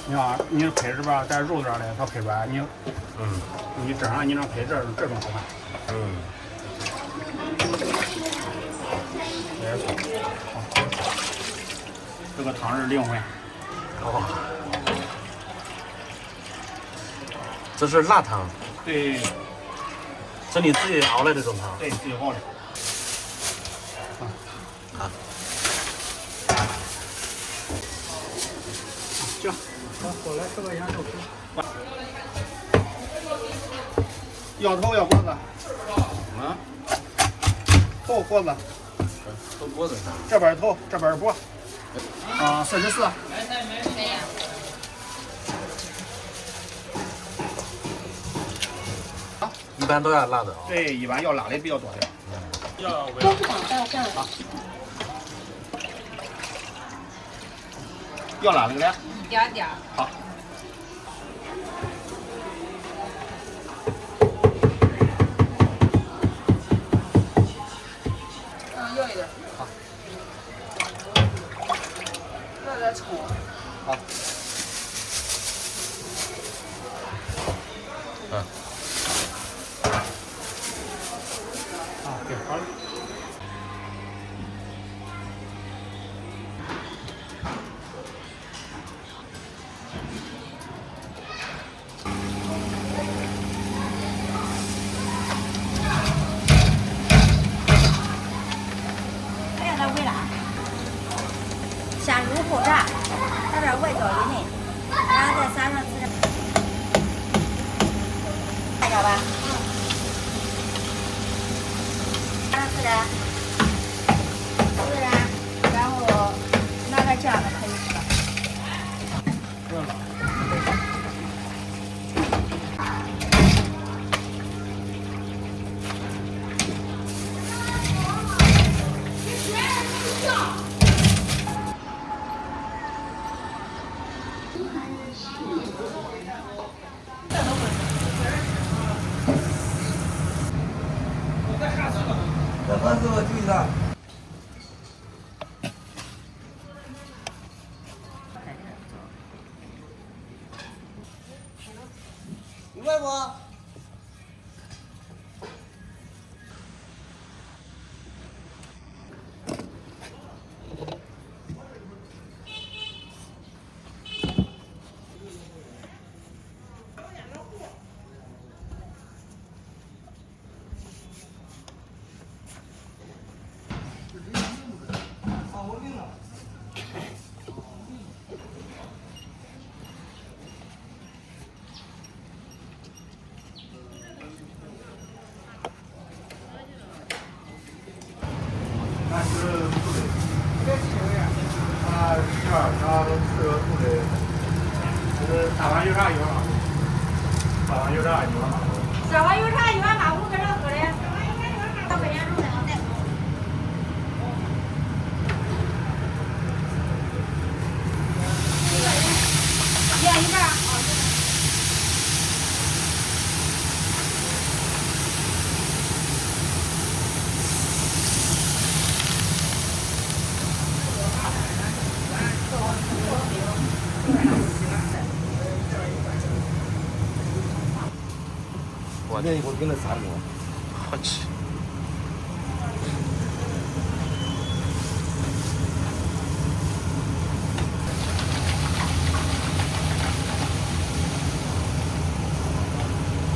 你看，你配置吧，在肉这儿的它配软，你这样你能配这种好看。没错，这个汤是灵魂。这是辣汤。对。是你自己熬来的这种汤？对，自己熬的。行，过来吃个羊肉皮。要头要脖子？头锅子，头锅子，这边头，这边脖。啊，44。一般都要辣的啊。对，一般要辣的比较多点。东港大站。要辣的嘞？点点。好。要一点。好。要点葱。好。嗯。对，好了。下入后炸，它这外焦里嫩，然后再撒上孜然，看着吧，撒上孜然，然后拿点酱就可以吃了。明白不？那是土的，它是土的，就是打完油炸1万马虎，打完油炸1万马虎。打完油炸1万马虎搁这喝的，到北京路上带走。1一半。我那一会儿给那3锅。我去。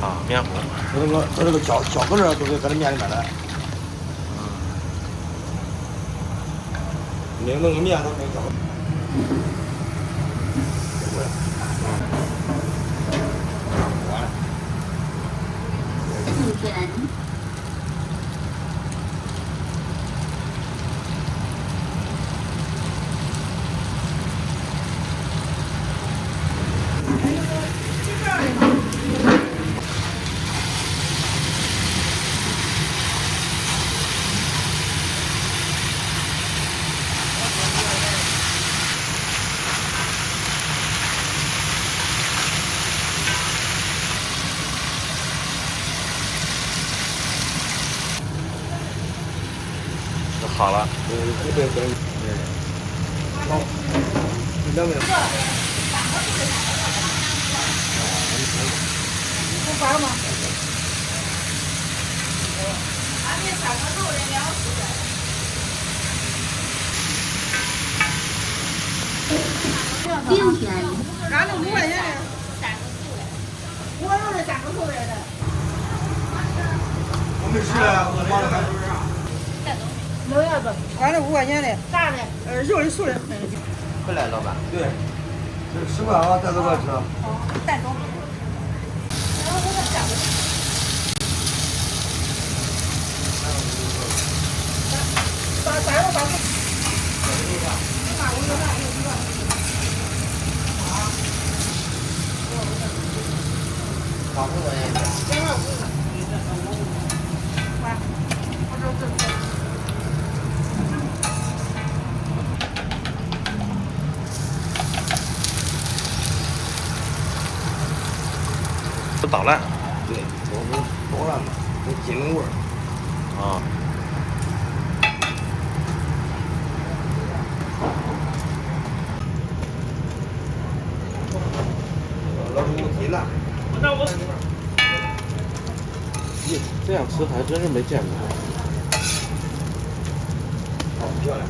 啊，面糊。这个饺子这都是搁这面里面的。你弄个面都没饺子。4元。好了。对。好，你两个。不发吗？俺们3个肉的26元。俺那5块钱的3个素的，我肉的3个素的。我没吃啊，我妈还不是啊。能要不？俺这5块钱的炸的，肉的素的。回来，老板。对，这10块啊，带走吧吃。带走。然后这个饺子。都捣烂。对，都是捣烂的，有金味儿。啊。老师有鸡蛋。咦，这样吃还真是没见过。好漂亮。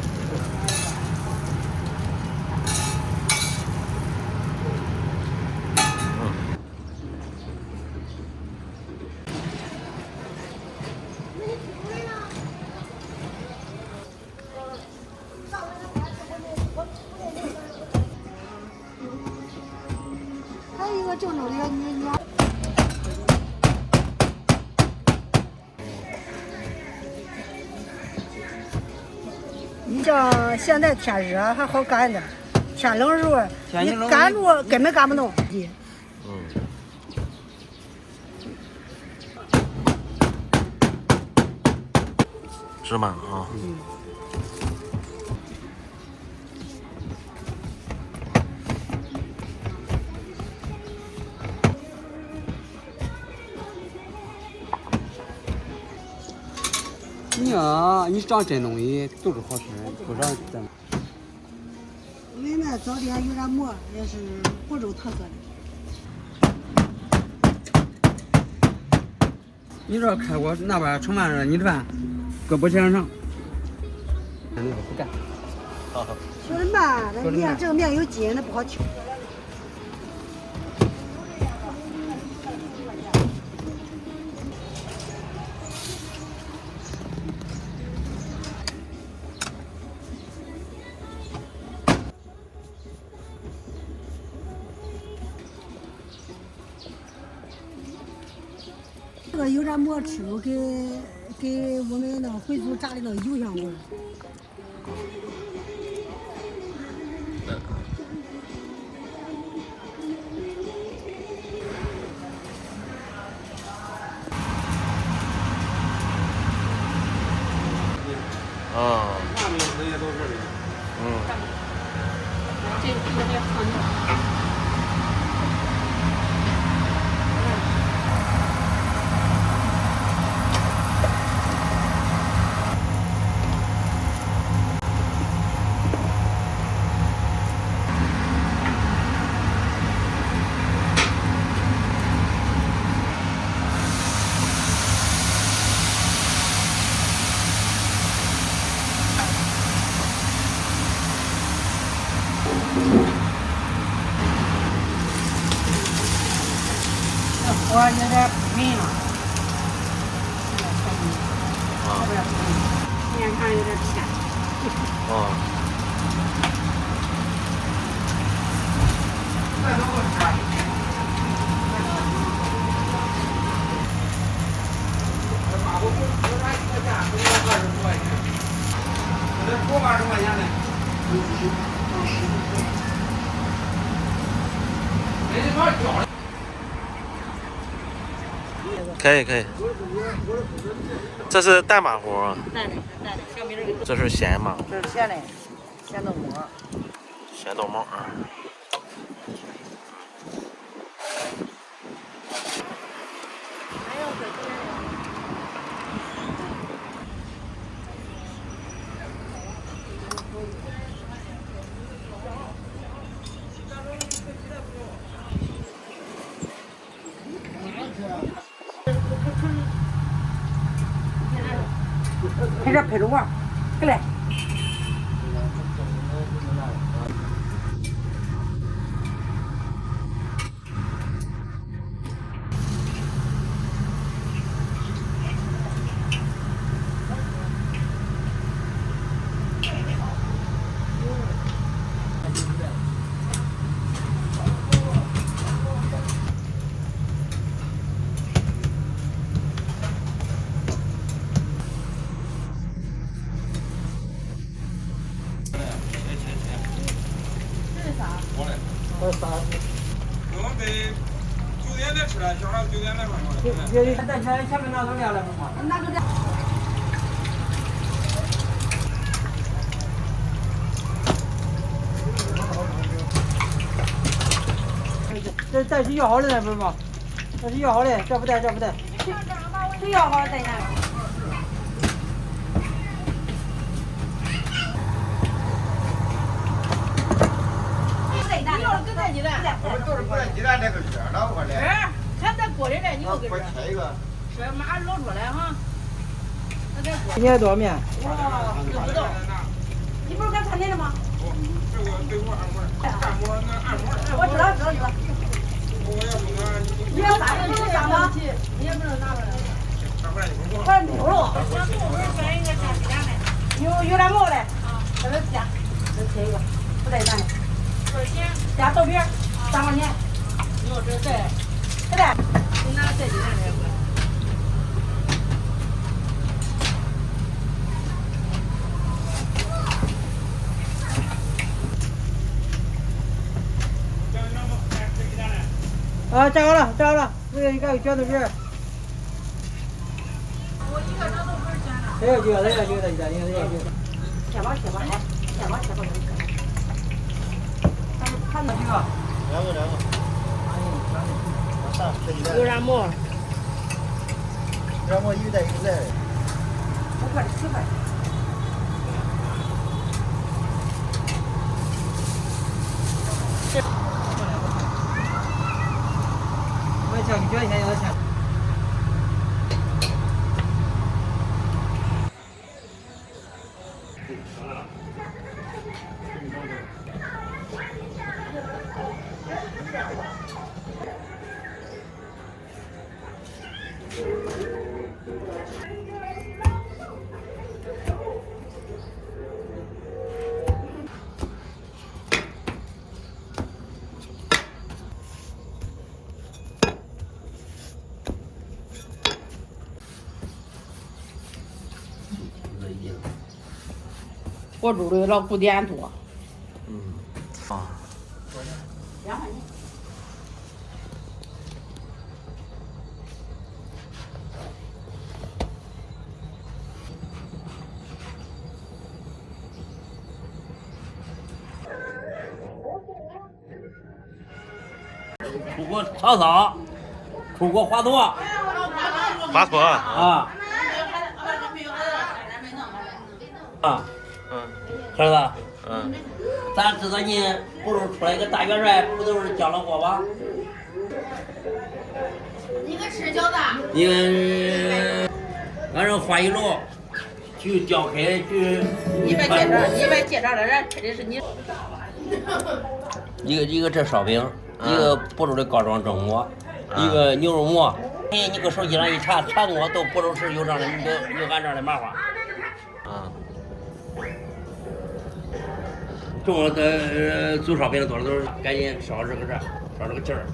还有一个正宗的你。你像现在天热还好干点，天冷时候你干住根本干不动。芝麻啊。你呀，你长真东西都是好吃，不长真。我们那早点有点馍，也是湖州特色的。你这开锅那边盛饭着，你这饭搁不前上，那个不干。说的慢，那面这个面有筋，那不好挑。这个有点馍吃，给我们那个回族炸的那个油香味儿。啊。那没有，那些都是的。这个得放点。锅有点焖了，面汤有点偏。锅80块钱的。可以可以。这是带马糊啊。带的，小米这个。这是咸马。这是咸的，咸豆沫。咸豆沫啊。配点配着玩，过来。在前面拿走两来不吗？拿走两。这是要好的那份吗？这是要好的，这不带，这不带。谁要好带下来。你要是跟鸡蛋，都是不带鸡蛋这个热闹我的。还在锅里呢，你给我给切一个。是马上捞出来哈。今天多少面？哇，不知道。你不是干餐厅的吗？这个对我按摩，按摩那按摩。我知道。你要啥的？你要啥的？你也不能拿出来。快牛肉。有点毛的。这个加，再切一个，不带蛋的。多少钱？加豆皮，3块钱。牛这带，这带。你拿带鸡蛋来不？啊，炸好了，这个应该有卷豆皮。我一个啥都不是卷的。谁要卷？谁要卷的？你要卷。切吧。看哪几个？两个。有点毛。让我一袋。5块10块。我叫你卷一下，要多少钱？我住的老古典多。啊。2块钱。出国曹操，出国华佗。华佗啊。儿子，咱知道你不是出来个大元帅，不都是讲了过吧？你个吃饺子。你们俺这花一路去调开去。一百介绍的人，肯定是你。一个这烧饼，一个播州的高庄蒸馍，一个牛肉馍。你搁手机上一查，全国都播州市有俺这儿的麻花。中国的做烧饼的多了都是赶紧烧这个劲儿。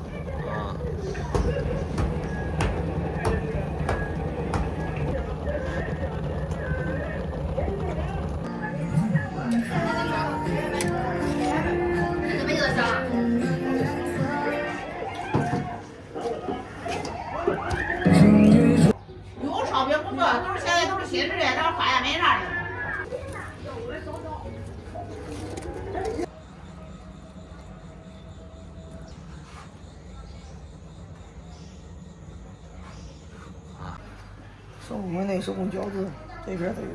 有烧饼不错，现在都是新式的，咱发现没啥的。手工那手工饺子，这边都有。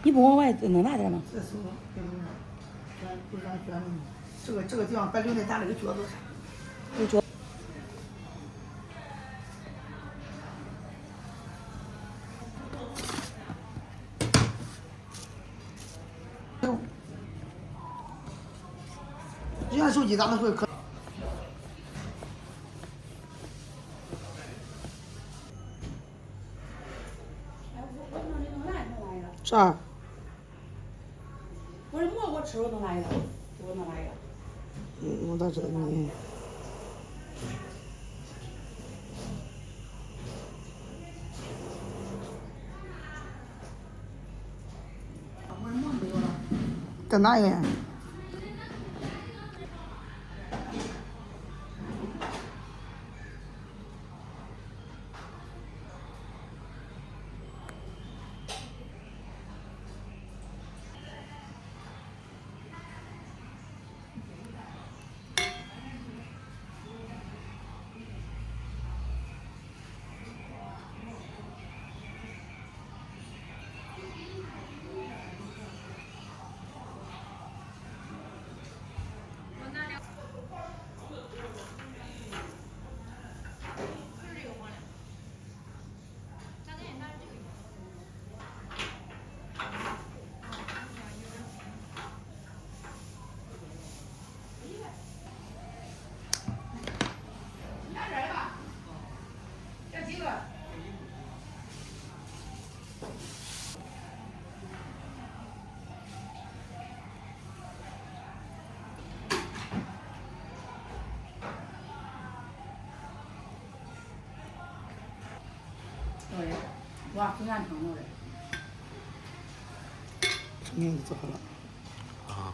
你不往外能拿点吗？这手不让卷了。这个地方别留在咱这个脚子上。这样手机咱们会可。啥？我这馍我吃，我能拿一个，我能拿一个。我咋知道你？跟哪一个呀？对，哇，挺安成的。成品就做好了。啊。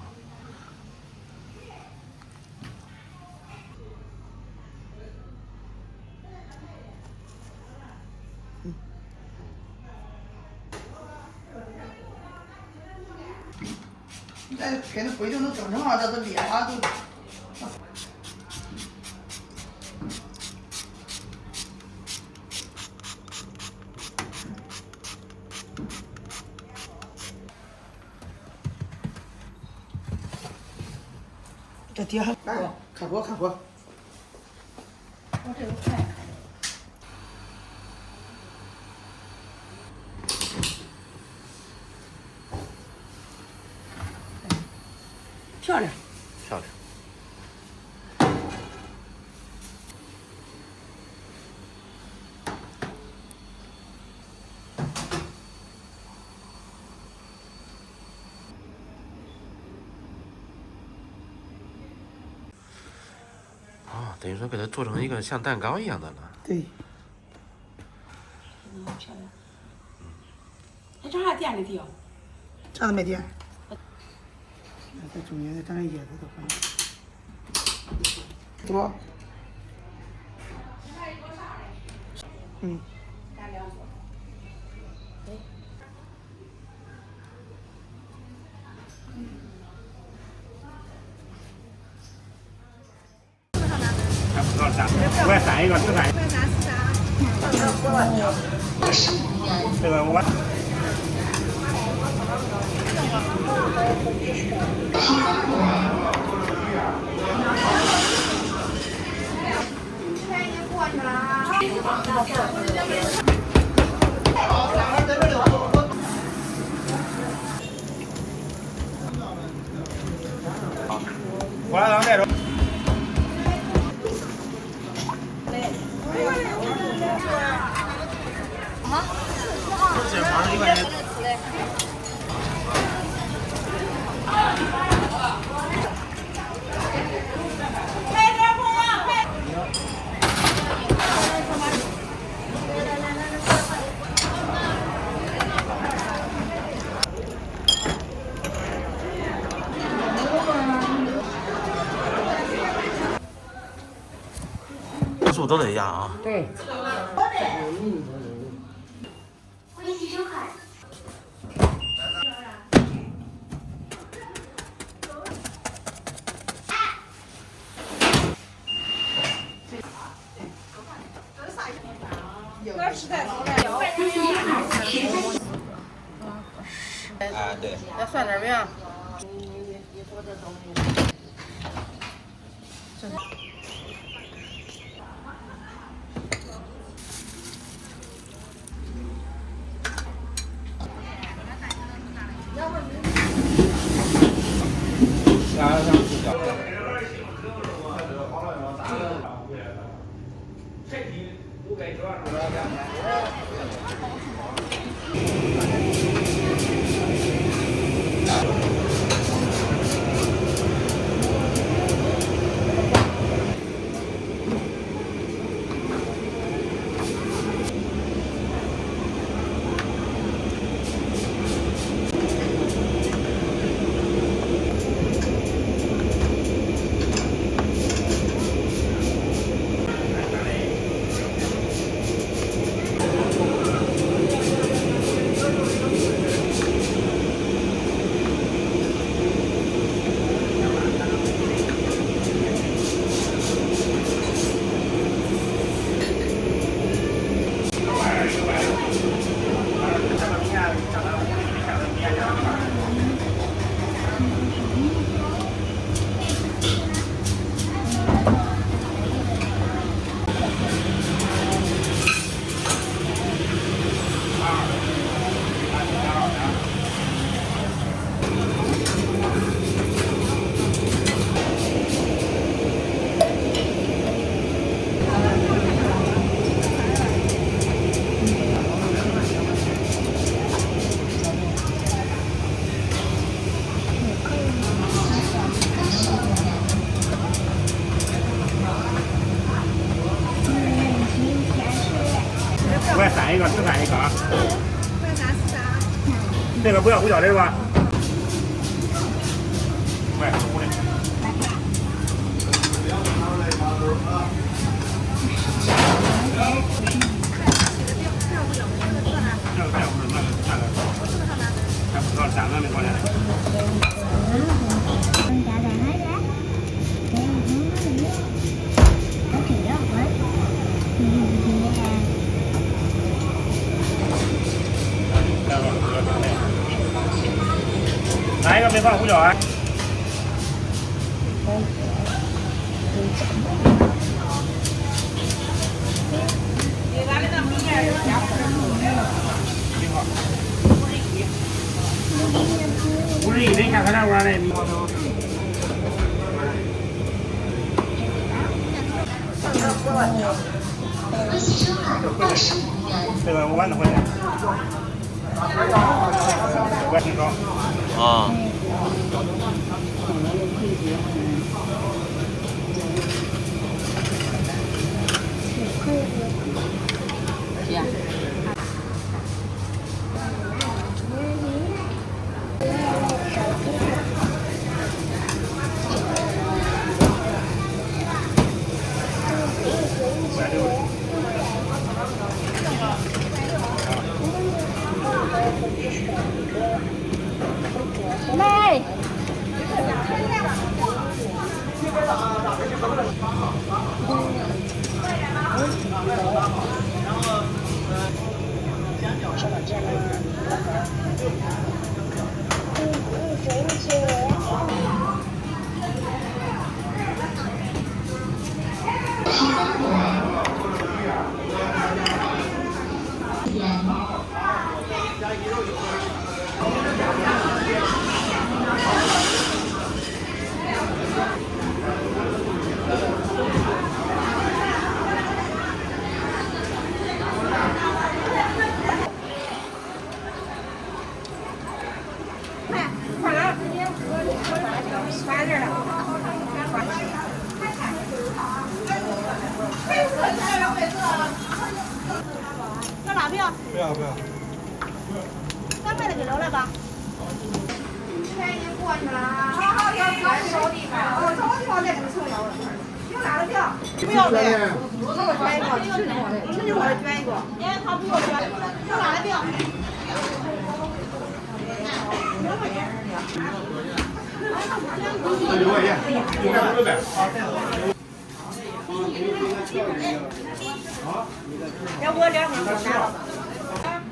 你这给那规定都整成了，这都裂了都。这底下来个开锅开锅。我这个菜。漂亮。漂亮。哦，等于说给它做成一个像蛋糕一样的了。对。漂亮。它这还垫的地哦。这都没垫。在中间再长点叶子都可以。多。嗯。咱两桌。还不知道啥，我也3一个，吃饭。这个我。过来，咱们这种。这房子1块钱。数都得压啊。对。微信收款。哥吃太多了。哎，对。要涮点饼。这个不要胡椒的吧？喂，胡的。3个没过来。哪一个没放胡椒啊？51的，看看那玩意儿。这个5万多块钱。我挺高。啊。妹。要哪票？不要不要。3倍的给留了吧。天已经过去了啊！好，要收地方，我找地方再给你送了。有哪个票？不要的，我给我捐一个，吃的我的捐一个。哎，他不给我捐，有哪个票？6块钱，500呗。要不我2份我拿了。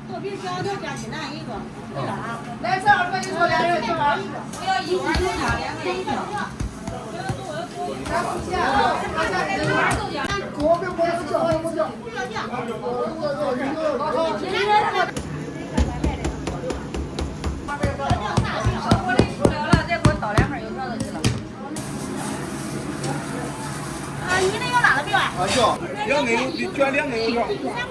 豆皮香蕉加鸡蛋一个，对啊。来，正好跟你说2人正好。我要1碗豆浆，2块钱一票。我的出了了，再给我倒2份油条就行了。啊，你那有哪个票啊？啊，行，2根油，卷2根油条。7根吧。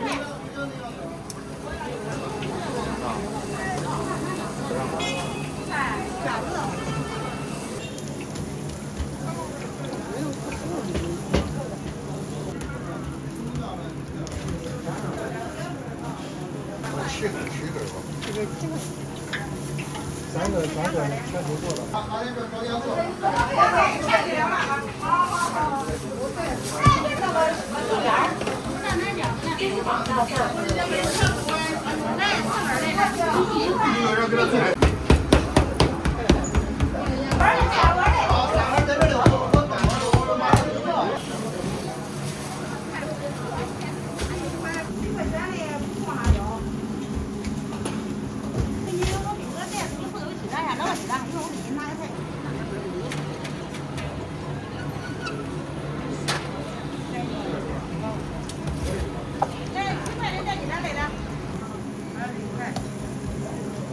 3个全都做了。他那边早点做。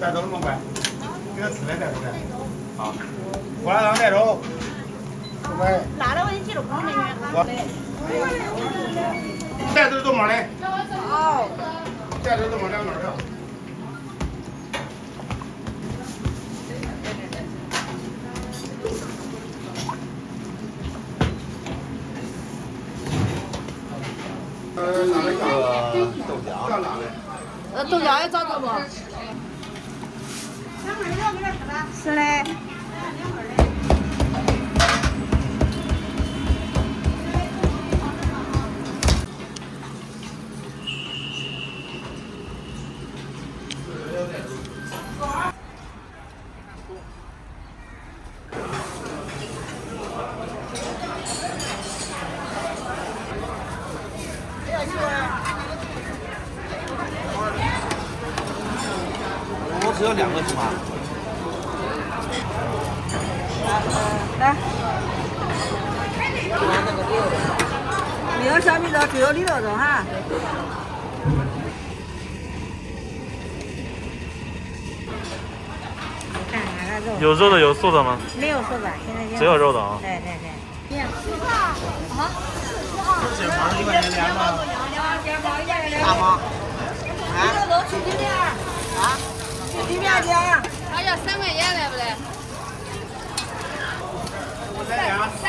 带走那么快？给他吃来带走来。啊。胡辣汤带走。500。辣的我给你记住，不是美女。带走多少嘞？好。带走多少2份票？哪个豆浆？叫哪嘞？豆浆也找着不？是嘞。我只有2个是吗？来，没有小米的，只有里头肉哈。看哪个肉？有肉的有素的吗？没有素的，现在只有肉的啊。对对对。这毛1块钱2毛。大毛。啊？这个肉去里面啊？去里面去。他要3块钱来不来？3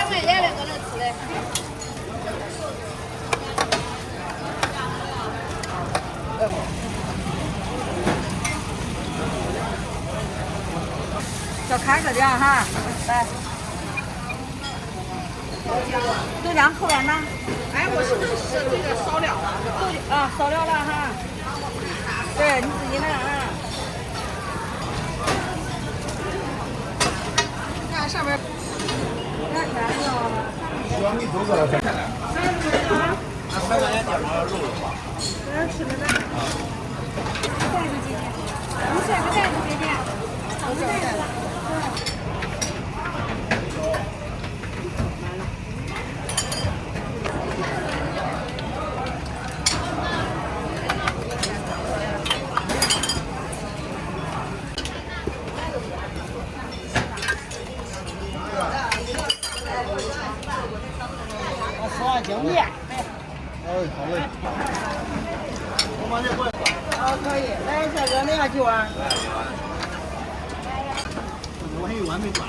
块钱的我能吃的。小看着点哈，来。都2口了呢。哎，我是不是这个烧了了是吧？啊，烧了了哈。对，你自己拿啊。看上面。小米都是了。拿3块钱点毛肉的话。我要吃的吧。袋子姐姐，你选个袋子姐姐，好个袋子。经理。哎，好嘞。可以，来这个2个9啊。我还有碗没端。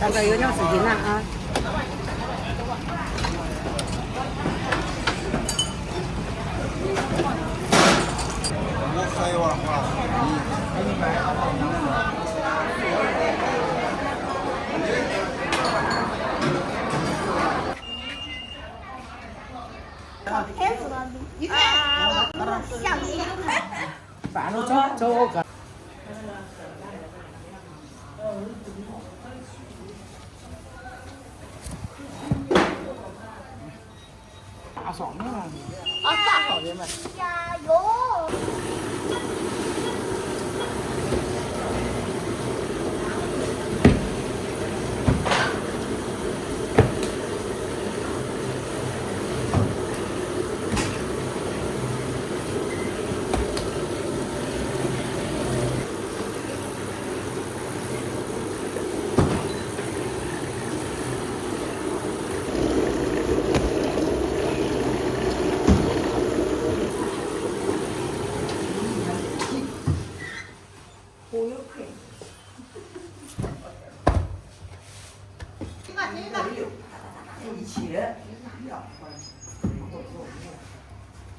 3个油条10斤了啊。我还有啊，哎，天知道的，你看，像不像？反正找我哥。大烧面啊，大烧的嘛。加油！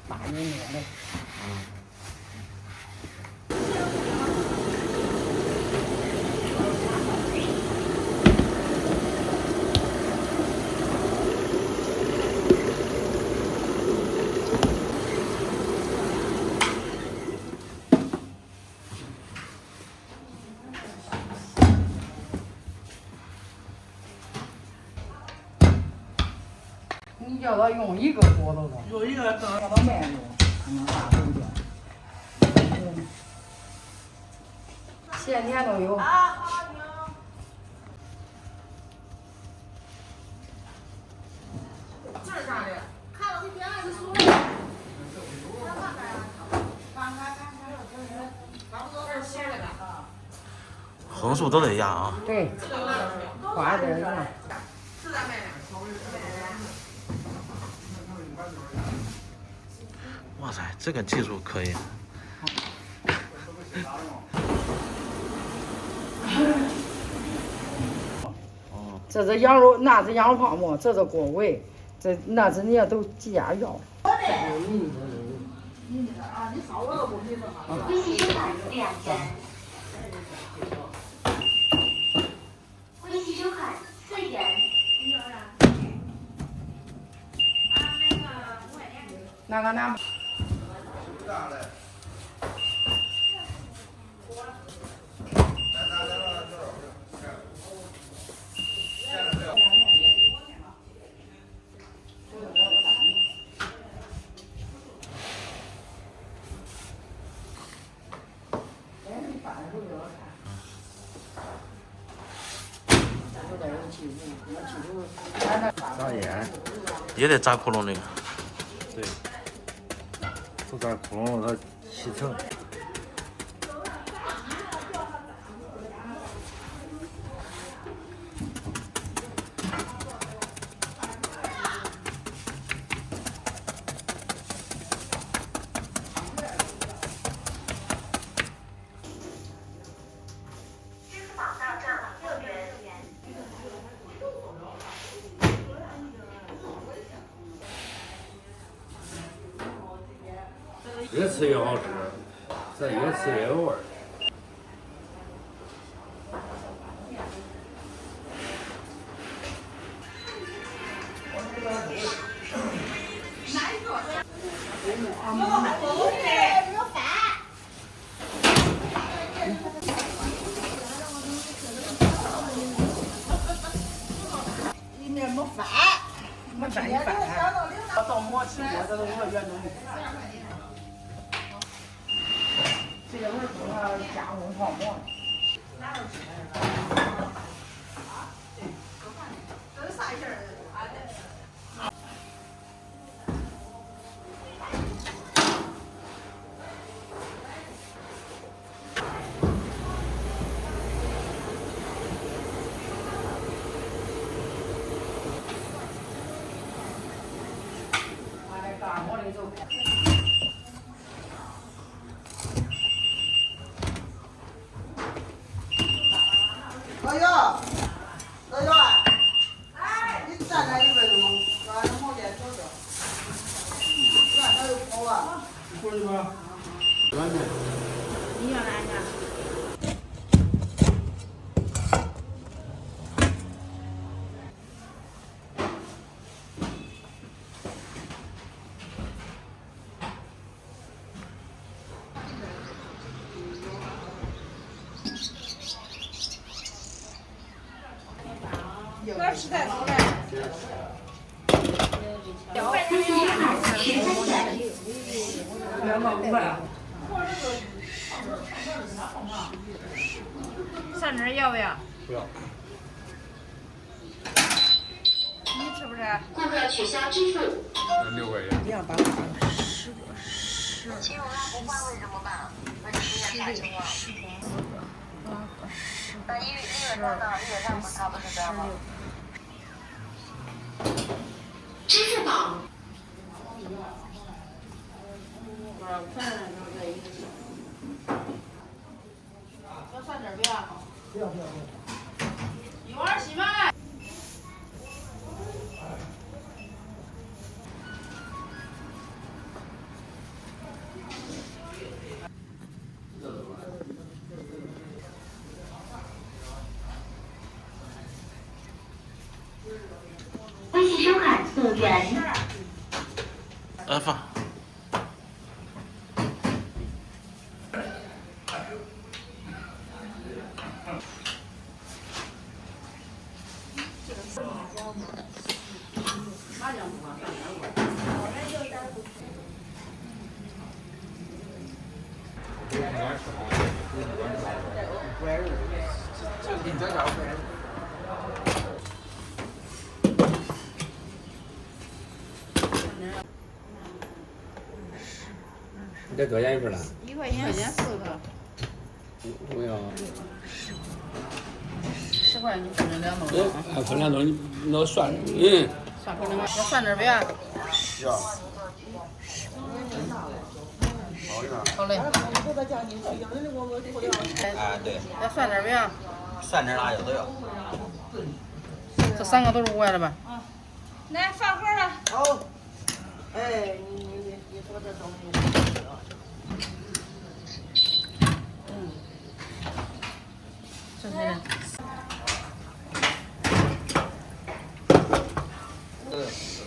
大年年的。你叫他用一个锅头的，用一个叫他慢用，可能大手点。咸甜都有。这是啥的？看到你别按数。横竖都得压啊。对，花点儿。哇塞，这个技术可以。哦。这是羊肉，那是羊肉泡馍，这是锅尾，那是人家都几家要。微信收款2元。微信收款4元。那个拿。扎眼也得扎窟窿那个。对，不扎窟窿它起层。越吃越好吃，这越吃越有味儿。里面没饭，没沾一饭。到馍起锅，这都是我原东西。这个是做加工泡馍。这是啥馅儿？大馍里头。老姚，老姚啊，你站在里边就把那毛线找找，那还有跑啊？过去吧。你要哪个？吃太熟了。蒜泥要不要？不要。你吃不吃？顾客取消支付。 6块钱。1.8。金融拉不换为什么办？问题出现啥情况？1月上到1月上不差不是这样吗？支付宝。要蒜泥不要？不要。一碗稀饭。微信收款5元。放。你这多少钱一份了1块钱4个。我要。10块你分成2种。分2种，那蒜，蒜分2个，要蒜泥不要？要。好嘞。哎，对。要蒜泥不要？蒜泥辣椒都要。这3个都是5块的吧？来饭盒了。好。哎，你说这东西。这是。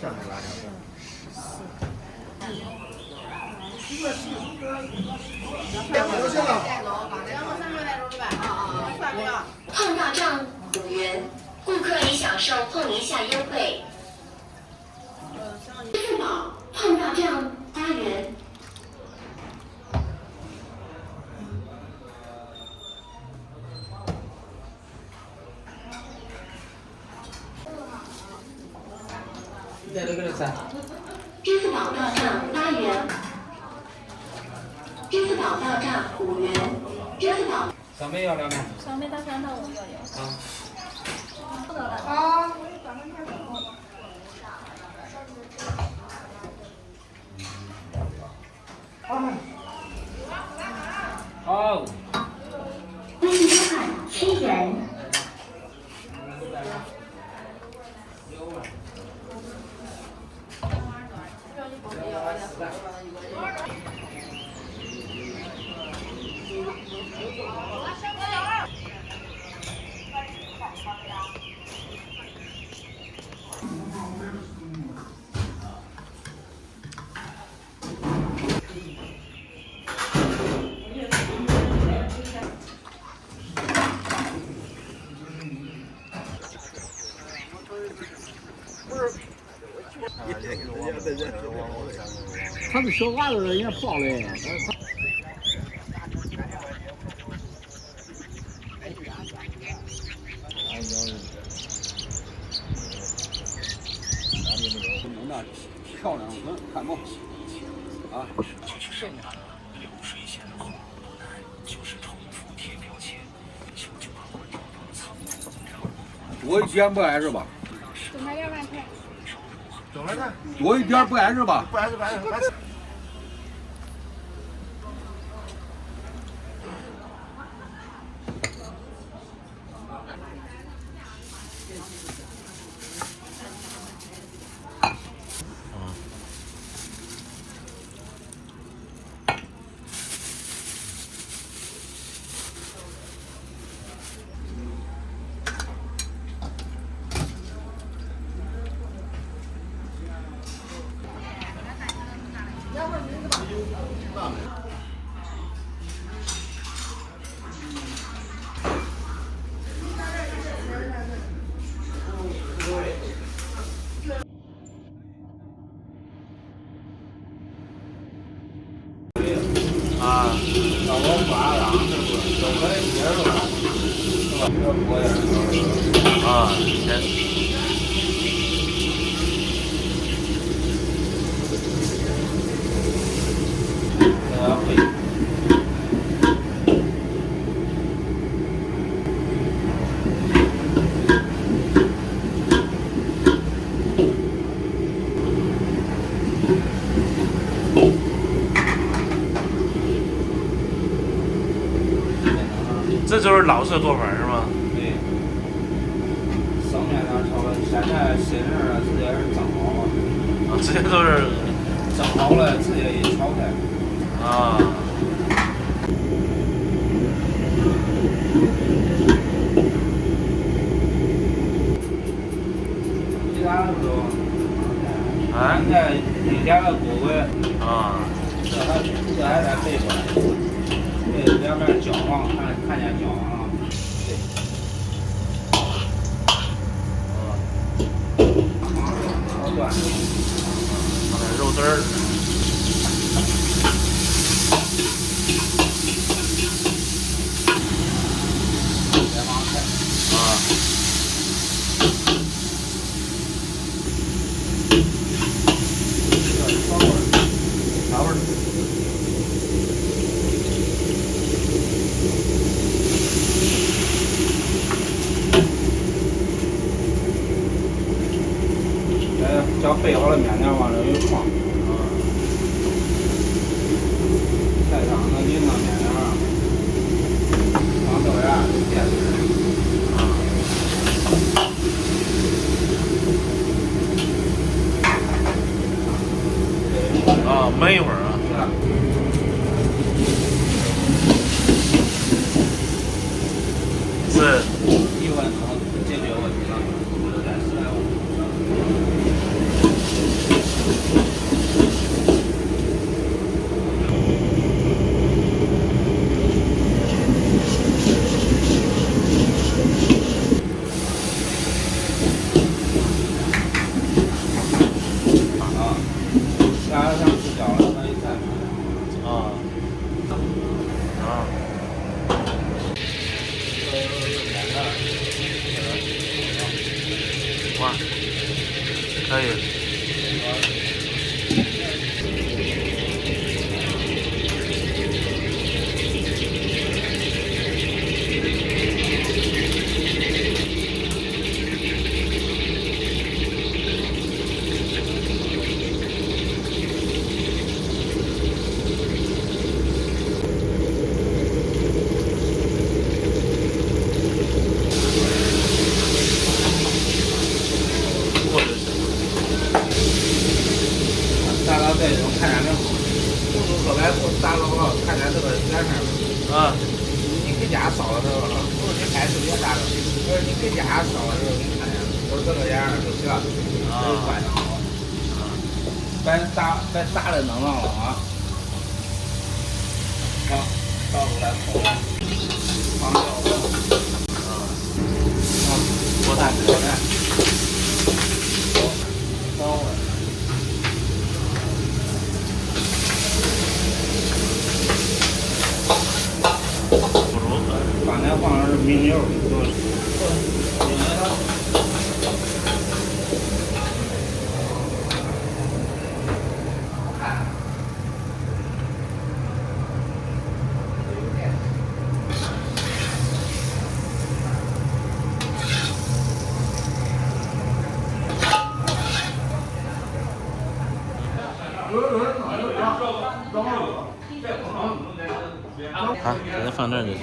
蒜泥辣椒。碰到账5元，顾客已享受碰一下优惠。支付宝碰到账8元。再来个3。支付宝到账8元。支付宝到账5元。支付宝。小梅要2枚。小梅大3套我要要。好。好。微信收款7元。他们小娃子也跑嘞。那漂亮很，看不？啊。多一点不碍事吧？多买2万块。多一点不碍事吧？不碍事，不碍事。啊，这就是老式做法是吗？对。生面条炒了，现在新人直接是蒸好了。啊，直接都是蒸好了，直接一炒开。啊。其他的不多。哎。现在以前的锅味。啊。这还得备过来。对，两面焦黄，看见焦黄了。对。好端。放点肉汁儿。调味儿。将备好的面条往这一放，再上那淋上面条，放豆芽，淀粉。啊，焖一会儿啊。是。一会儿能解决问题了。哇，可以。炸到这种看见那不是说白不炸到了，看见这个圆面啊，你给家烧的时候，不是你开始别炸的，就是你给家烧的时候，你看见都这个样就行，就关上了，别炸的弄上了啊。好，倒出来口，放料子，锅蛋，等会儿。刚才放的是明油，啊，给它放这儿就行。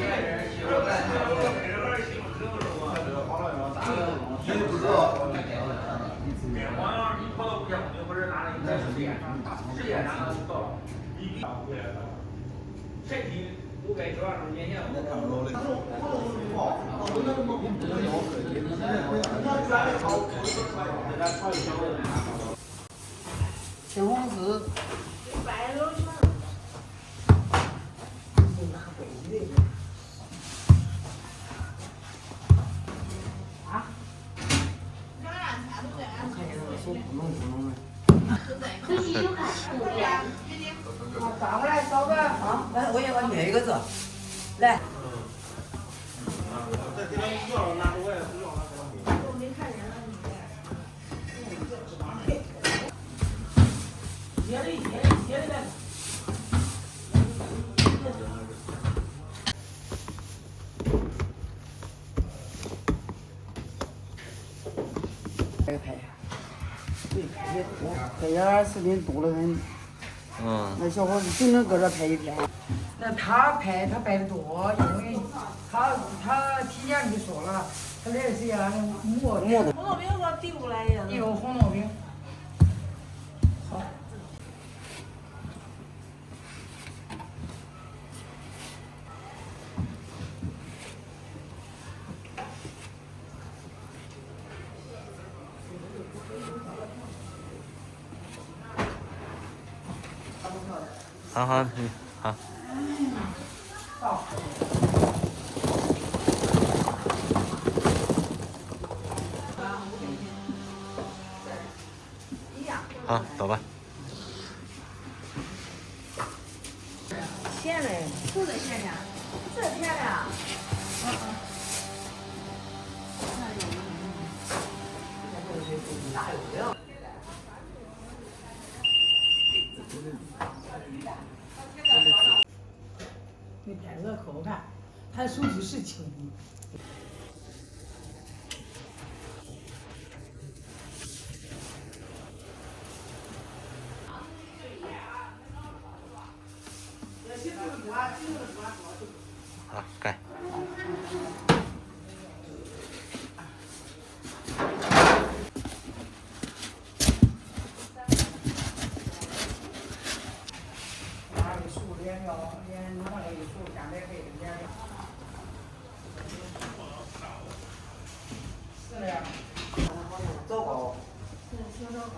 西红柿。科技收看5元。打过来烧个啊！我也要捏一个字。来。这个拍，对，拍的多，拍点视频多得很。那小伙子就能搁这拍一天。那他拍的多，因为他提前就说了，他来是呀，馍的。红豆饼说递过来呀。有红豆饼。好。好好，好。好，走吧。咸嘞，不得咸呀，这甜呀。你拍个可好看，他手机是轻的。好，盖。糟糕。是小糟糕。